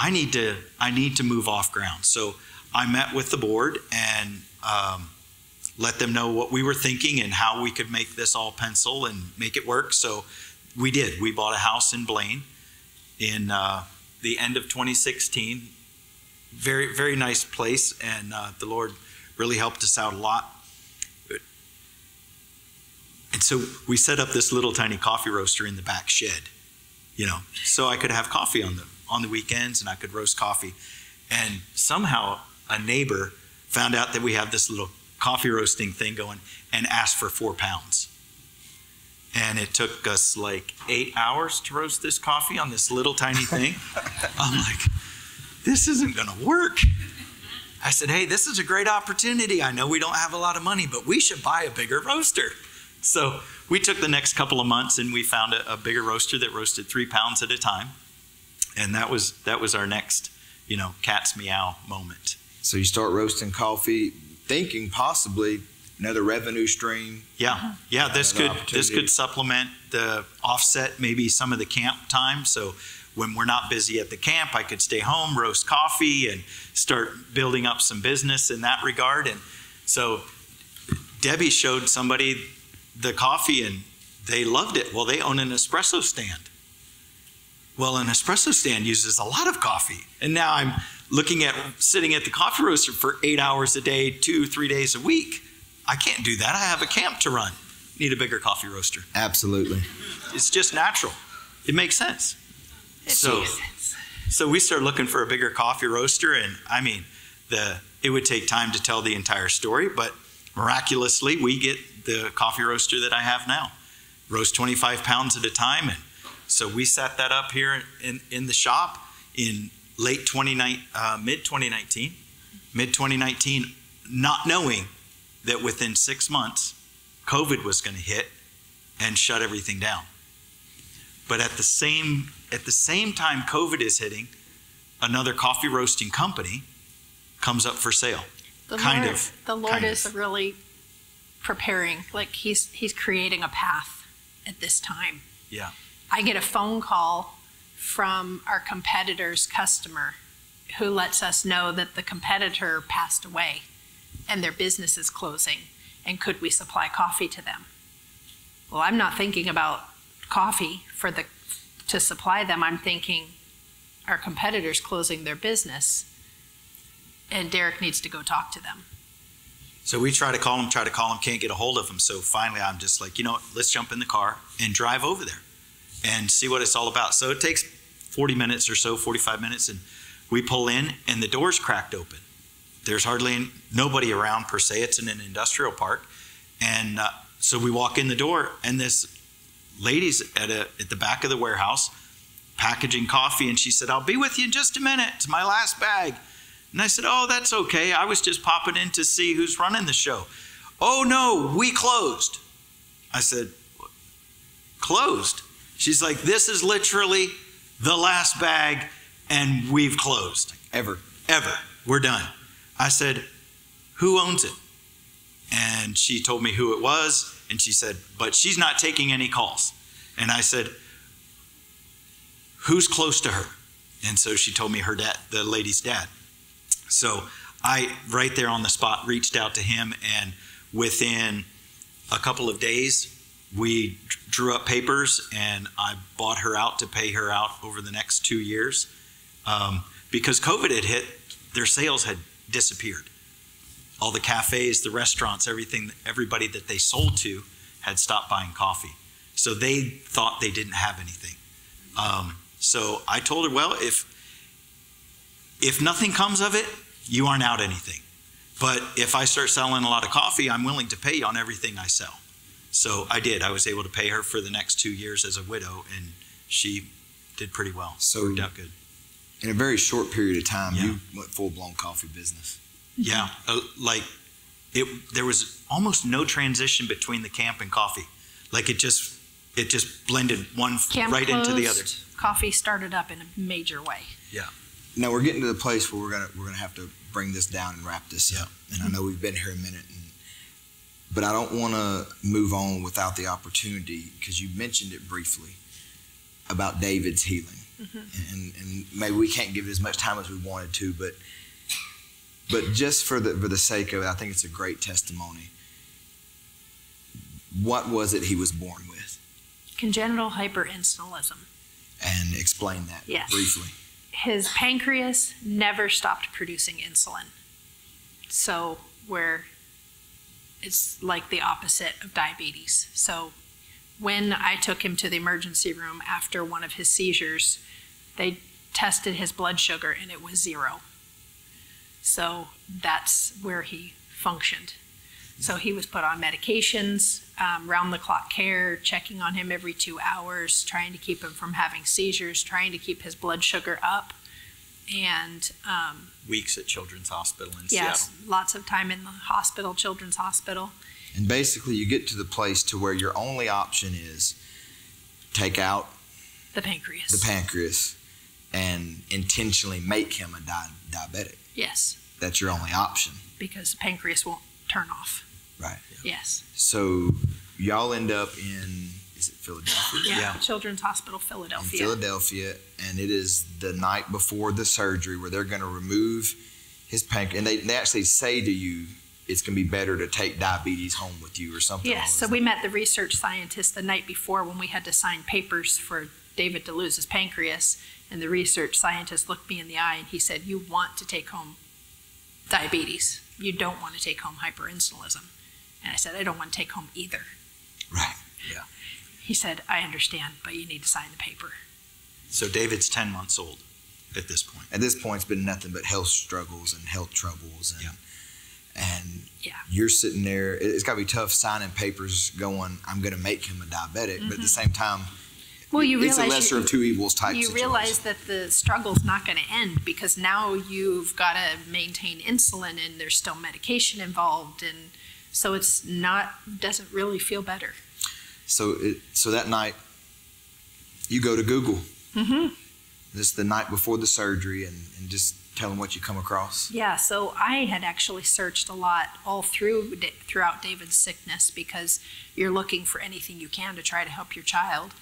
Speaker 3: need to move off ground. So I met with the board and let them know what we were thinking and how we could make this all pencil and make it work. So we did. We bought a house in Blaine in the end of 2016. Very, very nice place, and the Lord really helped us out a lot. And so we set up this little tiny coffee roaster in the back shed, so I could have coffee on the weekends, and I could roast coffee. And somehow a neighbor found out that we have this little coffee roasting thing going and asked for 4 pounds. And it took us like 8 hours to roast this coffee on this little tiny thing. I'm like, this isn't going to work. I said, hey, this is a great opportunity. I know we don't have a lot of money, but we should buy a bigger roaster. So we took the next couple of months and we found a bigger roaster that roasted 3 pounds at a time. And that was our next, cat's meow moment.
Speaker 2: So you start roasting coffee, thinking possibly another revenue stream.
Speaker 3: Yeah. This could supplement the offset maybe some of the camp time. So when we're not busy at the camp, I could stay home, roast coffee, and start building up some business in that regard. And so Debbie showed somebody the coffee and they loved it. Well, they own an espresso stand. Well, an espresso stand uses a lot of coffee. And now I'm sitting at the coffee roaster for 8 hours a day, 2-3 days a week. I can't do that. I have a camp to run. Need a bigger coffee roaster.
Speaker 2: Absolutely.
Speaker 3: It's just natural. It makes sense. So we started looking for a bigger coffee roaster, and I mean, it would take time to tell the entire story, but miraculously, we get the coffee roaster that I have now. Roast 25 pounds at a time, and so we set that up here in the shop in mid-2019, not knowing that within 6 months, COVID was going to hit and shut everything down. But at the same time COVID is hitting, another coffee roasting company comes up for sale.
Speaker 5: The Lord is really preparing, like he's creating a path at this time.
Speaker 3: Yeah.
Speaker 5: I get a phone call from our competitor's customer who lets us know that the competitor passed away and their business is closing, and could we supply coffee to them? Well, I'm not thinking about coffee to supply them. I'm thinking our competitor's closing their business and Derek needs to go talk to them.
Speaker 3: So we try to call him, can't get a hold of him. So finally I'm just like, let's jump in the car and drive over there and see what it's all about. So it takes 40 minutes or so, 45 minutes, and we pull in and the door's cracked open. There's hardly nobody around per se. It's in an industrial park. And so we walk in the door and this lady's at the back of the warehouse packaging coffee, and she said, I'll be with you in just a minute. It's my last bag. And I said, oh, that's okay. I was just popping in to see who's running the show. Oh, no, we closed. I said, closed? She's like, this is literally the last bag and we've closed.
Speaker 2: Ever.
Speaker 3: We're done. I said, who owns it? And she told me who it was. And she said, but she's not taking any calls. And I said, who's close to her? And so she told me her dad, the lady's dad. So I, right there on the spot, reached out to him. And within a couple of days, we drew up papers, and I bought her out to pay her out over the next 2 years. Because COVID had hit, their sales had disappeared. All the cafes, the restaurants, everybody that they sold to had stopped buying coffee. So they thought they didn't have anything. So I told her, well, if nothing comes of it, you aren't out anything. But if I start selling a lot of coffee, I'm willing to pay you on everything I sell. So I did. I was able to pay her for the next 2 years as a widow, and she did pretty well.
Speaker 2: So
Speaker 3: worked out good.
Speaker 2: In a very short period of time,
Speaker 3: Yeah.
Speaker 2: you went full-blown coffee business.
Speaker 3: Yeah, there was almost no transition between the camp and coffee. Like it just blended one
Speaker 5: Camp
Speaker 3: right into the other.
Speaker 5: closed, coffee started up in a major way.
Speaker 3: Yeah.
Speaker 2: Now we're getting to the place where we're gonna have to bring this down and wrap this up. And I know we've been here a minute, but I don't want to move on without the opportunity, because you mentioned it briefly about David's healing, and maybe we can't give it as much time as we wanted to, but just for the sake of it, I think it's a great testimony. What was it he was born with?
Speaker 5: Congenital hyperinsulinism.
Speaker 2: And explain that
Speaker 5: Yes.
Speaker 2: briefly.
Speaker 5: His pancreas never stopped producing insulin. So where it's like the opposite of diabetes. So when I took him to the emergency room after one of his seizures, they tested his blood sugar and it was 0. So that's where he functioned. So he was put on medications, round-the-clock care, checking on him every 2 hours, trying to keep him from having seizures, trying to keep his blood sugar up. And
Speaker 3: Weeks at Children's Hospital in
Speaker 5: yes,
Speaker 3: Seattle.
Speaker 5: lots of time in the hospital, Children's Hospital.
Speaker 2: And basically you get to the place to where your only option is take out
Speaker 5: The pancreas.
Speaker 2: the pancreas and intentionally make him a diabetic.
Speaker 5: Yes,
Speaker 2: That's your only option.
Speaker 5: because the pancreas won't turn off.
Speaker 2: Right.
Speaker 5: Yes.
Speaker 2: So y'all end up in, is it Philadelphia?
Speaker 5: Yeah.
Speaker 3: Yeah.
Speaker 5: Children's Hospital,
Speaker 2: In
Speaker 5: Philadelphia.
Speaker 2: Philadelphia, and it is the night before the surgery where they're going to remove his pancreas. And they actually say to you, it's going to be better to take diabetes home with you or something.
Speaker 5: Yes, so we met the research scientist the night before when we had to sign papers for David to lose his pancreas. And the research scientist looked me in the eye and he said, you want to take home diabetes. You don't want to take home hyperinsulinism. And I said, I don't want to take home either.
Speaker 2: Right.
Speaker 5: He said, I understand, but you need to sign the paper.
Speaker 3: So David's 10 months old at this point.
Speaker 2: At this point, it's been nothing but health struggles and health troubles. And,
Speaker 5: Yeah.
Speaker 2: you're sitting there. It's got to be tough signing papers going, I'm going to make him a diabetic. But at the same time,
Speaker 5: Well, you
Speaker 2: it's a
Speaker 5: realize
Speaker 2: lesser of two evils type
Speaker 5: you
Speaker 2: situation.
Speaker 5: realize that the struggle's not going to end because now you've got to maintain insulin and there's still medication involved, and so doesn't really feel better.
Speaker 2: So that night, you go to Google.
Speaker 5: Mm-hmm.
Speaker 2: This is the night before the surgery, and just tell them what you come across.
Speaker 5: Yeah, so I had actually searched a lot all throughout David's sickness because you're looking for anything you can to try to help your child.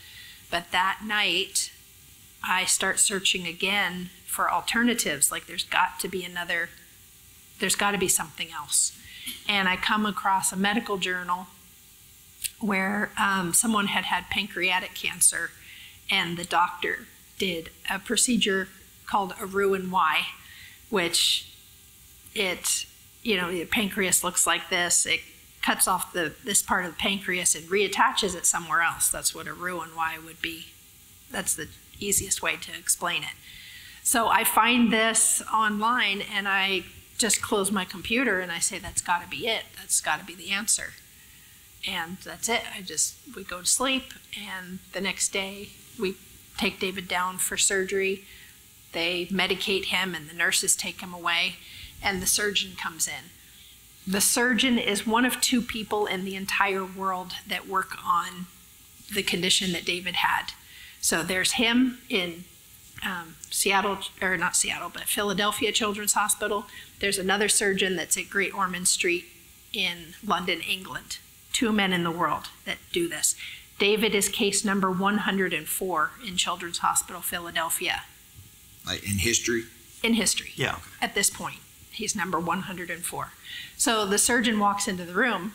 Speaker 5: But that night, I start searching again for alternatives. Like there's got to be something else. And I come across a medical journal where someone had pancreatic cancer, and the doctor did a procedure called a Roux-en-Y, which the pancreas looks like this. It cuts off this part of the pancreas and reattaches it somewhere else. That's what a Roux-en-Y would be. That's the easiest way to explain it. So I find this online and I just close my computer and I say, that's got to be it. That's got to be the answer. And that's it. We go to sleep, and the next day we take David down for surgery. They medicate him and the nurses take him away, and the surgeon comes in. The surgeon is one of 2 people in the entire world that work on the condition that David had. So there's him in Philadelphia Children's Hospital. There's another surgeon that's at Great Ormond Street in London, England. 2 men in the world that do this. David is case number 104 in Children's Hospital, Philadelphia.
Speaker 2: Like in history?
Speaker 5: In history.
Speaker 3: Yeah.
Speaker 5: At this point, he's number 104. So the surgeon walks into the room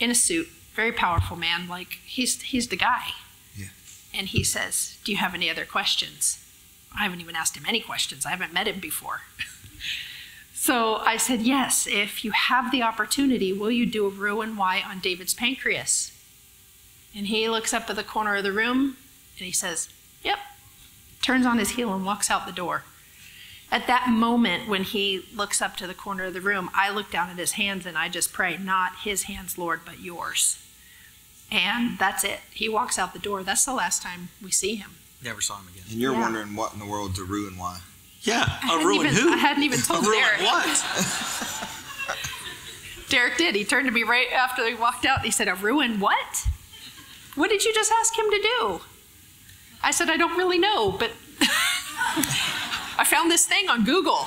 Speaker 5: in a suit, very powerful man. Like, he's the guy.
Speaker 2: Yeah.
Speaker 5: And he says, do you have any other questions? I haven't even asked him any questions. I haven't met him before. So I said, yes, if you have the opportunity, will you do a Roux-en-Y on David's pancreas? And he looks up at the corner of the room and he says, yep, turns on his heel and walks out the door. At that moment, when he looks up to the corner of the room, I look down at his hands and I just pray, not his hands, Lord, but yours. And that's it. He walks out the door. That's the last time we see him.
Speaker 3: Never saw him again.
Speaker 2: And you're wondering what in the world's a Roux-en-Y?
Speaker 3: Yeah, a ruin who?
Speaker 5: I hadn't even told Derek.
Speaker 3: What?
Speaker 5: Derek did. He turned to me right after he walked out. He said, a ruin what? What did you just ask him to do? I said, I don't really know, but I found this thing on Google.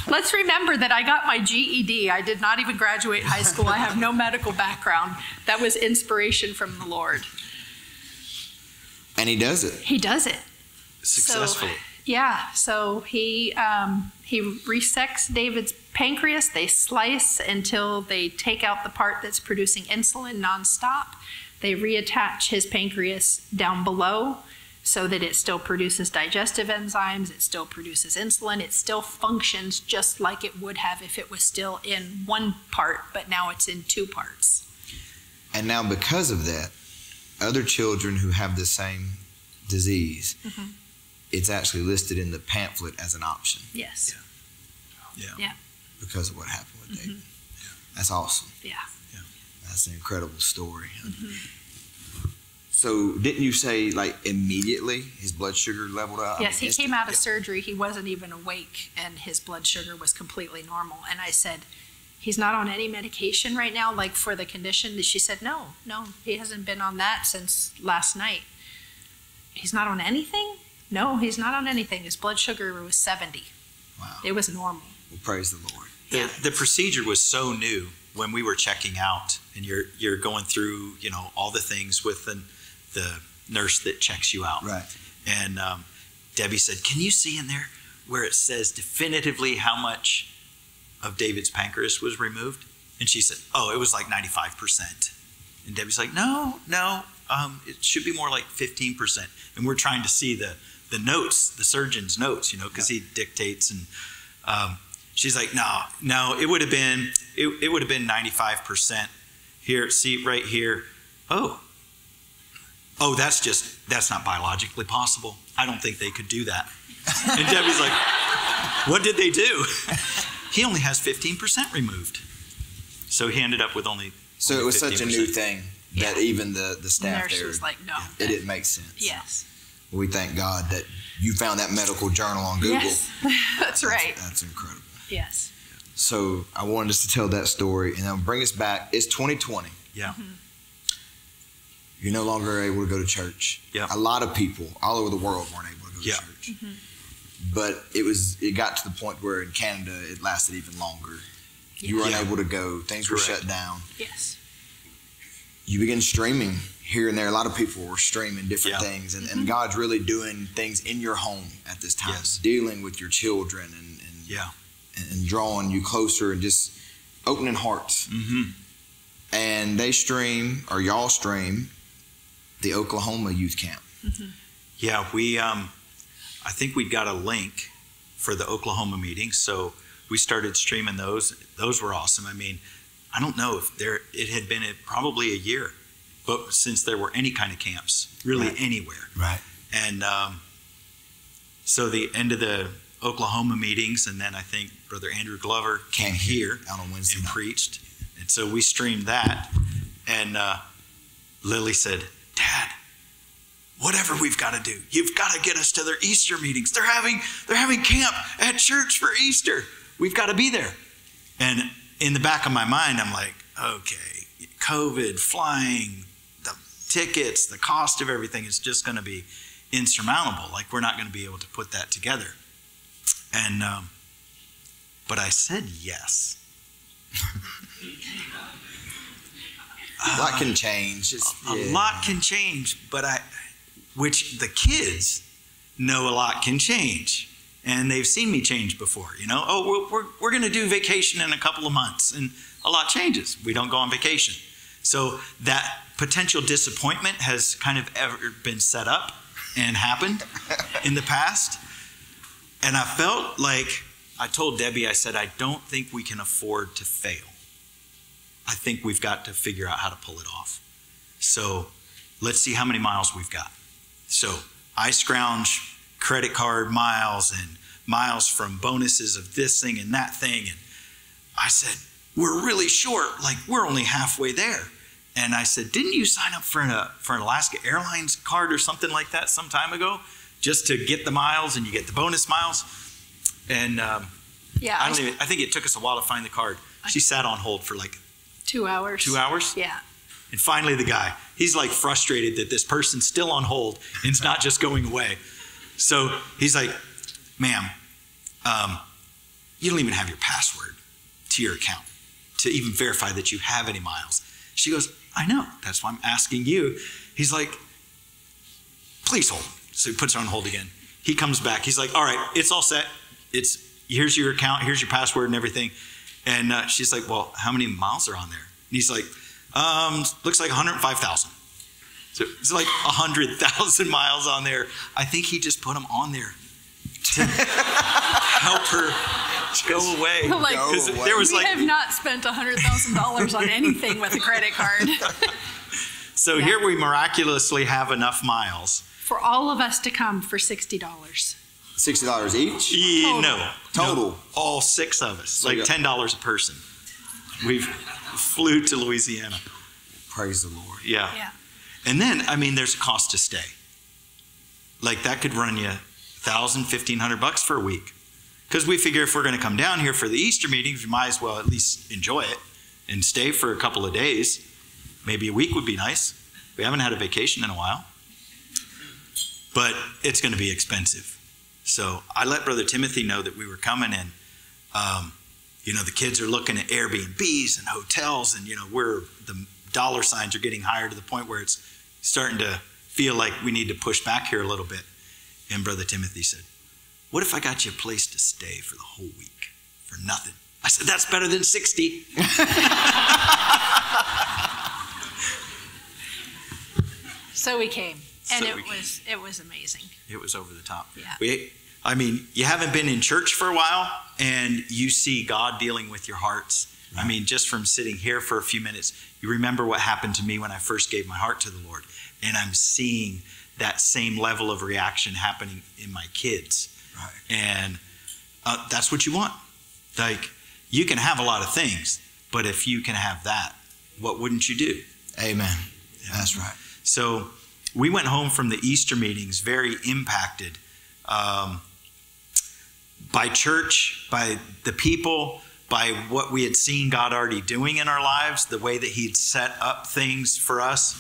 Speaker 5: Let's remember that I got my GED. I did not even graduate high school. I have no medical background. That was inspiration from the Lord.
Speaker 2: And he does it.
Speaker 5: He does it.
Speaker 3: Successfully.
Speaker 5: So he resects David's pancreas. They slice until they take out the part that's producing insulin nonstop. They reattach his pancreas down below so that it still produces digestive enzymes. It still produces insulin. It still functions just like it would have if it was still in one part, but now it's in two parts.
Speaker 2: And now because of that, other children who have the same disease, it's actually listed in the pamphlet as an option.
Speaker 5: Yes.
Speaker 3: Yeah.
Speaker 2: Because of what happened with David. That's awesome.
Speaker 5: Yeah.
Speaker 2: That's an incredible story. So didn't you say like immediately his blood sugar leveled out?
Speaker 5: Yes, he came out of surgery. He wasn't even awake and his blood sugar was completely normal. And I said, he's not on any medication right now, like for the condition? She said, no, he hasn't been on that since last night. He's not on anything? No, he's not on anything. His blood sugar was 70.
Speaker 2: Wow.
Speaker 5: It was normal.
Speaker 2: Well, praise the Lord.
Speaker 3: The procedure was so new when we were checking out, and you're going through, all the things with the nurse that checks you out.
Speaker 2: Right.
Speaker 3: And Debbie said, can you see in there where it says definitively how much of David's pancreas was removed? And she said, it was like 95%. And Debbie's like, no, it should be more like 15%. And we're trying to see the notes, the surgeon's notes, because he dictates. And she's like, no, it would have been 95%. Here, see right here. That's not biologically possible. I don't think they could do that. And Debbie's like, what did they do? He only has 15% removed. So he ended up with only.
Speaker 2: So it was
Speaker 3: 15%.
Speaker 2: such a new thing that even the staff
Speaker 5: nurse
Speaker 2: there,
Speaker 5: was like, no.
Speaker 2: it didn't make sense.
Speaker 5: Yes.
Speaker 2: We thank God that you found that medical journal on Google.
Speaker 5: Yes, that's right.
Speaker 2: That's incredible.
Speaker 5: Yes.
Speaker 2: So I wanted us to tell that story, and I'll bring us back. It's 2020.
Speaker 3: Yeah.
Speaker 2: You're no longer able to go to church.
Speaker 3: Yeah.
Speaker 2: A lot of people all over the world weren't able to go to church. But it got to the point where in Canada it lasted even longer. You were unable to go. Things were shut down.
Speaker 5: Yes.
Speaker 2: You began streaming here and there. A lot of people were streaming different things, and God's really doing things in your home at this time, dealing with your children and drawing you closer and just opening hearts. And they stream, or y'all stream, the Oklahoma youth camp.
Speaker 3: Yeah, we I think we got a link for the Oklahoma meeting, so we started streaming those. Those were awesome. I mean, I don't know if it had been probably a year, but since there were any kind of camps, really anywhere.
Speaker 2: Right.
Speaker 3: And so the end of the Oklahoma meetings, and then I think Brother Andrew Glover came here
Speaker 2: out on Wednesday
Speaker 3: and
Speaker 2: night.
Speaker 3: preached. And so we streamed that, and Lily said, Dad, whatever we've got to do, you've got to get us to their Easter meetings. They're having camp at church for Easter. We've got to be there. And in the back of my mind, I'm like, okay, COVID, flying, the tickets, the cost of everything is just going to be insurmountable. Like, we're not going to be able to put that together. And but I said yes.
Speaker 2: A lot can change.
Speaker 3: A lot can change, but which the kids know a lot can change. And they've seen me change before, Oh, we're going to do vacation in a couple of months. And a lot changes. We don't go on vacation. So that potential disappointment has kind of ever been set up and happened in the past. And I felt like, I told Debbie, I said, I don't think we can afford to fail. I think we've got to figure out how to pull it off. So let's see how many miles we've got. So I scrounge credit card miles and miles from bonuses of this thing and that thing. And I said, we're really short. Like, we're only halfway there. And I said, didn't you sign up for an Alaska Airlines card or something like that some time ago? Just to get the miles, and you get the bonus miles. And
Speaker 5: Yeah.
Speaker 3: I think it took us a while to find the card. She sat on hold for like
Speaker 5: 2 hours.
Speaker 3: 2 hours?
Speaker 5: Yeah.
Speaker 3: And finally the guy, he's like frustrated that this person's still on hold and it's not just going away. So he's like, ma'am, you don't even have your password to your account to even verify that you have any miles. She goes, I know. That's why I'm asking you. He's like, please hold. So he puts her on hold again. He comes back. He's like, all right, it's all set. Here's your account. Here's your password and everything. And she's like, well, how many miles are on there? And he's like, looks like 105,000. So it's like 100,000 miles on there. I think he just put them on there to help her go away.
Speaker 5: Like,
Speaker 3: there was
Speaker 5: we have not spent $100,000 on anything with a credit card.
Speaker 3: So here we miraculously have enough miles.
Speaker 5: For all of us to come for $60.
Speaker 2: $60 each?
Speaker 3: No.
Speaker 2: Total.
Speaker 3: All 6 of us.
Speaker 2: So
Speaker 3: like
Speaker 2: you got-
Speaker 3: $10 a person. We flew to Louisiana.
Speaker 2: Praise the Lord.
Speaker 3: Yeah.
Speaker 5: Yeah.
Speaker 3: And then, I mean, there's a cost to stay. Like that could run you $1,000, $1,500 for a week. Because we figure if we're going to come down here for the Easter meetings, we might as well at least enjoy it and stay for a couple of days. Maybe a week would be nice. We haven't had a vacation in a while. But it's going to be expensive. So I let Brother Timothy know that we were coming, and the kids are looking at Airbnbs and hotels, and the dollar signs are getting higher to the point where it's starting to feel like we need to push back here a little bit. And Brother Timothy said, what if I got you a place to stay for the whole week for nothing? I said, that's better than 60.
Speaker 5: So we came, and
Speaker 3: So
Speaker 5: it
Speaker 3: we
Speaker 5: was amazing.
Speaker 3: It was over the top.
Speaker 5: Yeah.
Speaker 3: You haven't been in church for a while, and you see God dealing with your hearts. I mean, just from sitting here for a few minutes, you remember what happened to me when I first gave my heart to the Lord. And I'm seeing that same level of reaction happening in my kids.
Speaker 2: Right.
Speaker 3: And that's what you want. Like, you can have a lot of things, but if you can have that, what wouldn't you do?
Speaker 2: Amen. That's right.
Speaker 3: So we went home from the Easter meetings very impacted by church, by the people, by what we had seen God already doing in our lives, the way that he'd set up things for us.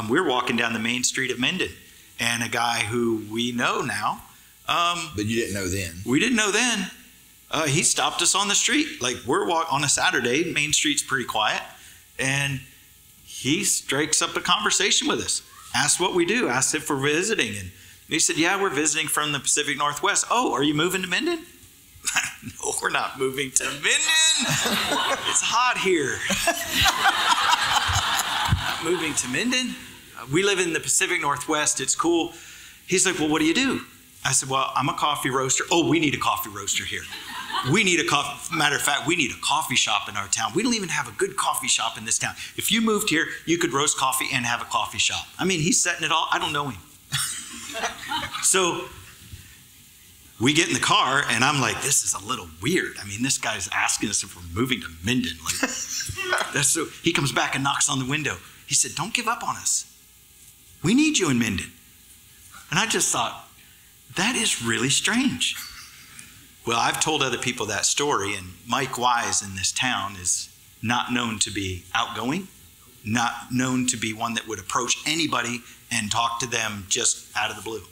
Speaker 3: We were walking down the main street of Minden, and a guy who we know now.
Speaker 2: But you didn't know then.
Speaker 3: We didn't know then. He stopped us on the street. Like, we're on a Saturday, Main Street's pretty quiet, and he strikes up a conversation with us. Asked what we do, asked if we're visiting, and he said, yeah, we're visiting from the Pacific Northwest. Oh, are you moving to Minden? No, we're not moving to Minden. It's hot here. Not moving to Minden. We live in the Pacific Northwest. It's cool. He's like, well, what do you do? I said, well, I'm a coffee roaster. Oh, we need a coffee roaster here. We need a coffee. Matter of fact, we need a coffee shop in our town. We don't even have a good coffee shop in this town. If you moved here, you could roast coffee and have a coffee shop. I mean, he's setting it all. I don't know him. So we get in the car, and I'm like, this is a little weird. I mean, this guy's asking us if we're moving to Minden. Like, that's so. He comes back and knocks on the window. He said, don't give up on us. We need you in Minden. And I just thought, that is really strange. Well, I've told other people that story, and Mike Wise in this town is not known to be outgoing, not known to be one that would approach anybody and talk to them just out of the blue.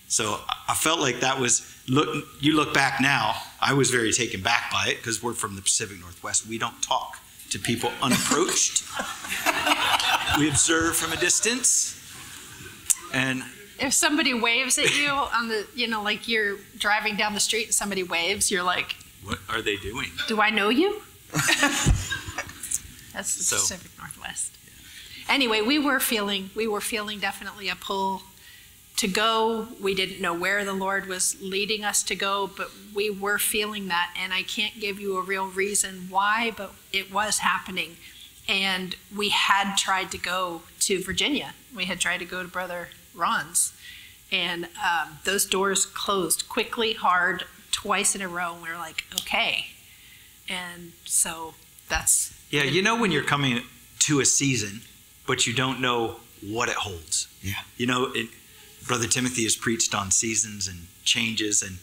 Speaker 3: So I felt like that was, you look back now, I was very taken back by it because we're from the Pacific Northwest. We don't talk to people unapproached. We observe from a distance. And
Speaker 5: If somebody waves at you on the, like you're driving down the street and somebody waves, you're like,
Speaker 3: what are they doing?
Speaker 5: do I know you? That's the
Speaker 3: So-
Speaker 5: Pacific Northwest. Anyway, we were feeling definitely a pull to go. We didn't know where the Lord was leading us to go, but we were feeling that, and I can't give you a real reason why, but it was happening. And we had tried to go to Virginia. We had tried to go to Brother Ron's, and those doors closed quickly, hard, twice in a row, and we were like, okay. And so that's...
Speaker 3: Yeah, you know when you're coming to a season, but you don't know what it holds.
Speaker 2: Yeah.
Speaker 3: You know, Brother Timothy has preached on seasons and changes, and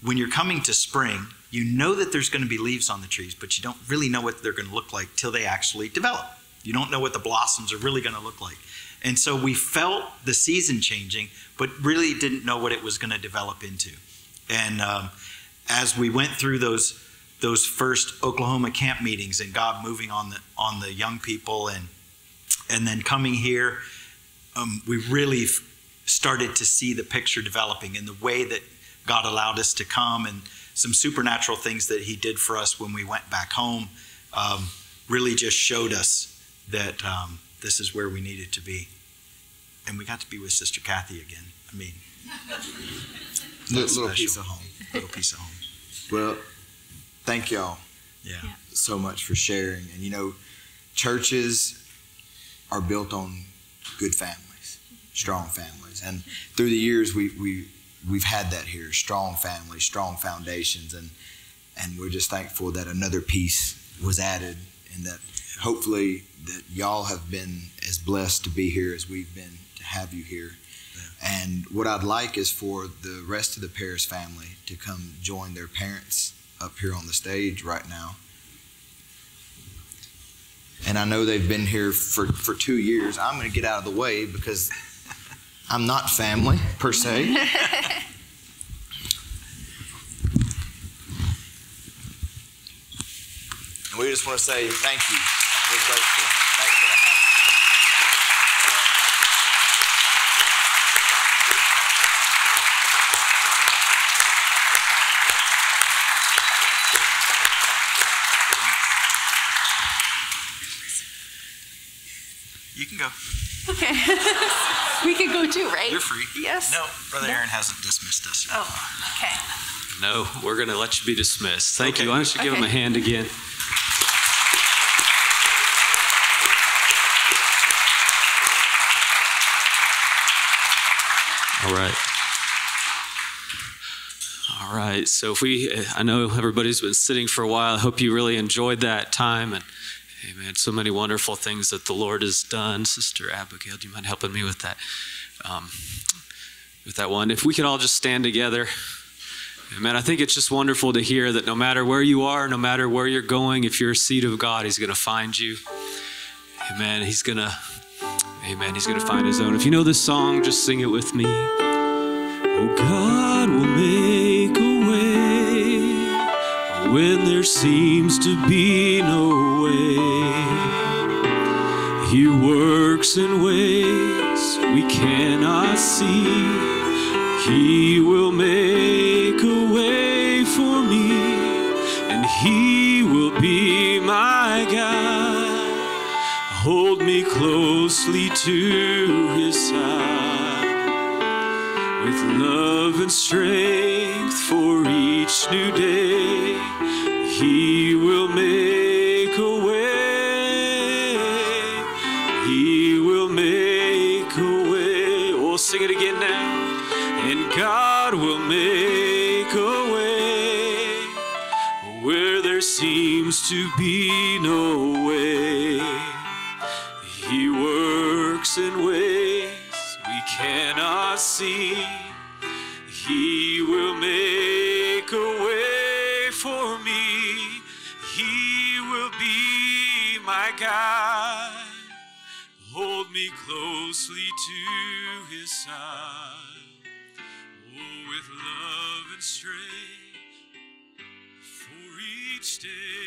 Speaker 3: when you're coming to spring, you know that there's going to be leaves on the trees, but you don't really know what they're going to look like till they actually develop. You don't know what the blossoms are really going to look like. And so we felt the season changing, but really didn't know what it was going to develop into. And as we went through those first Oklahoma camp meetings and God moving on the young people and then coming here, we really started to see the picture developing in the way that God allowed us to come, and some supernatural things that he did for us when we went back home really just showed us that this is where we needed to be. And we got to be with Sister Kathy again. I mean,
Speaker 2: Little piece of home.
Speaker 3: Little piece of home.
Speaker 2: Well, thank y'all
Speaker 3: Yeah.
Speaker 2: so much for sharing. And you know, churches are built on good families, strong families. And through the years, we've had that here, strong families, strong foundations. And we're just thankful that another piece was added, and that hopefully that y'all have been as blessed to be here as we've been to have you here. Yeah. And what I'd like is for the rest of the Peris family to come join their parents up here on the stage right now. And I know they've been here for 2 years. I'm going to get out of the way because I'm not family per se. And we just want to say thank you. We're grateful. Thankful to have
Speaker 3: You can go.
Speaker 5: Okay. We could go too, right?
Speaker 3: You're free.
Speaker 5: Yes.
Speaker 3: No, Brother Aaron hasn't dismissed us.
Speaker 5: Oh, okay.
Speaker 1: No, we're going to let you be dismissed. Thank
Speaker 3: Okay.
Speaker 1: you. Why don't you give him a hand again? All right. All right. So I know everybody's been sitting for a while. I hope you really enjoyed that time. And amen. So many wonderful things that the Lord has done. Sister Abigail, do you mind helping me with that? With that one. If we could all just stand together. Amen. I think it's just wonderful to hear that no matter where you are, no matter where you're going, if you're a seed of God, he's going to find you. Amen. He's going to find his own. If you know this song, just sing it with me. Oh, God will make a way when there seems to be no way. He works in ways we cannot see. He will make a way for me, and he will be my guide. Hold me closely to his side, with love and strength for each new day. He will make a way. He will make a way. Oh, sing it again now. And God will make a way where there seems to be no way. He works in ways we cannot see. He will make a way for me. He will be my guide. Hold me closely to his side. Oh, with love and strength for each day.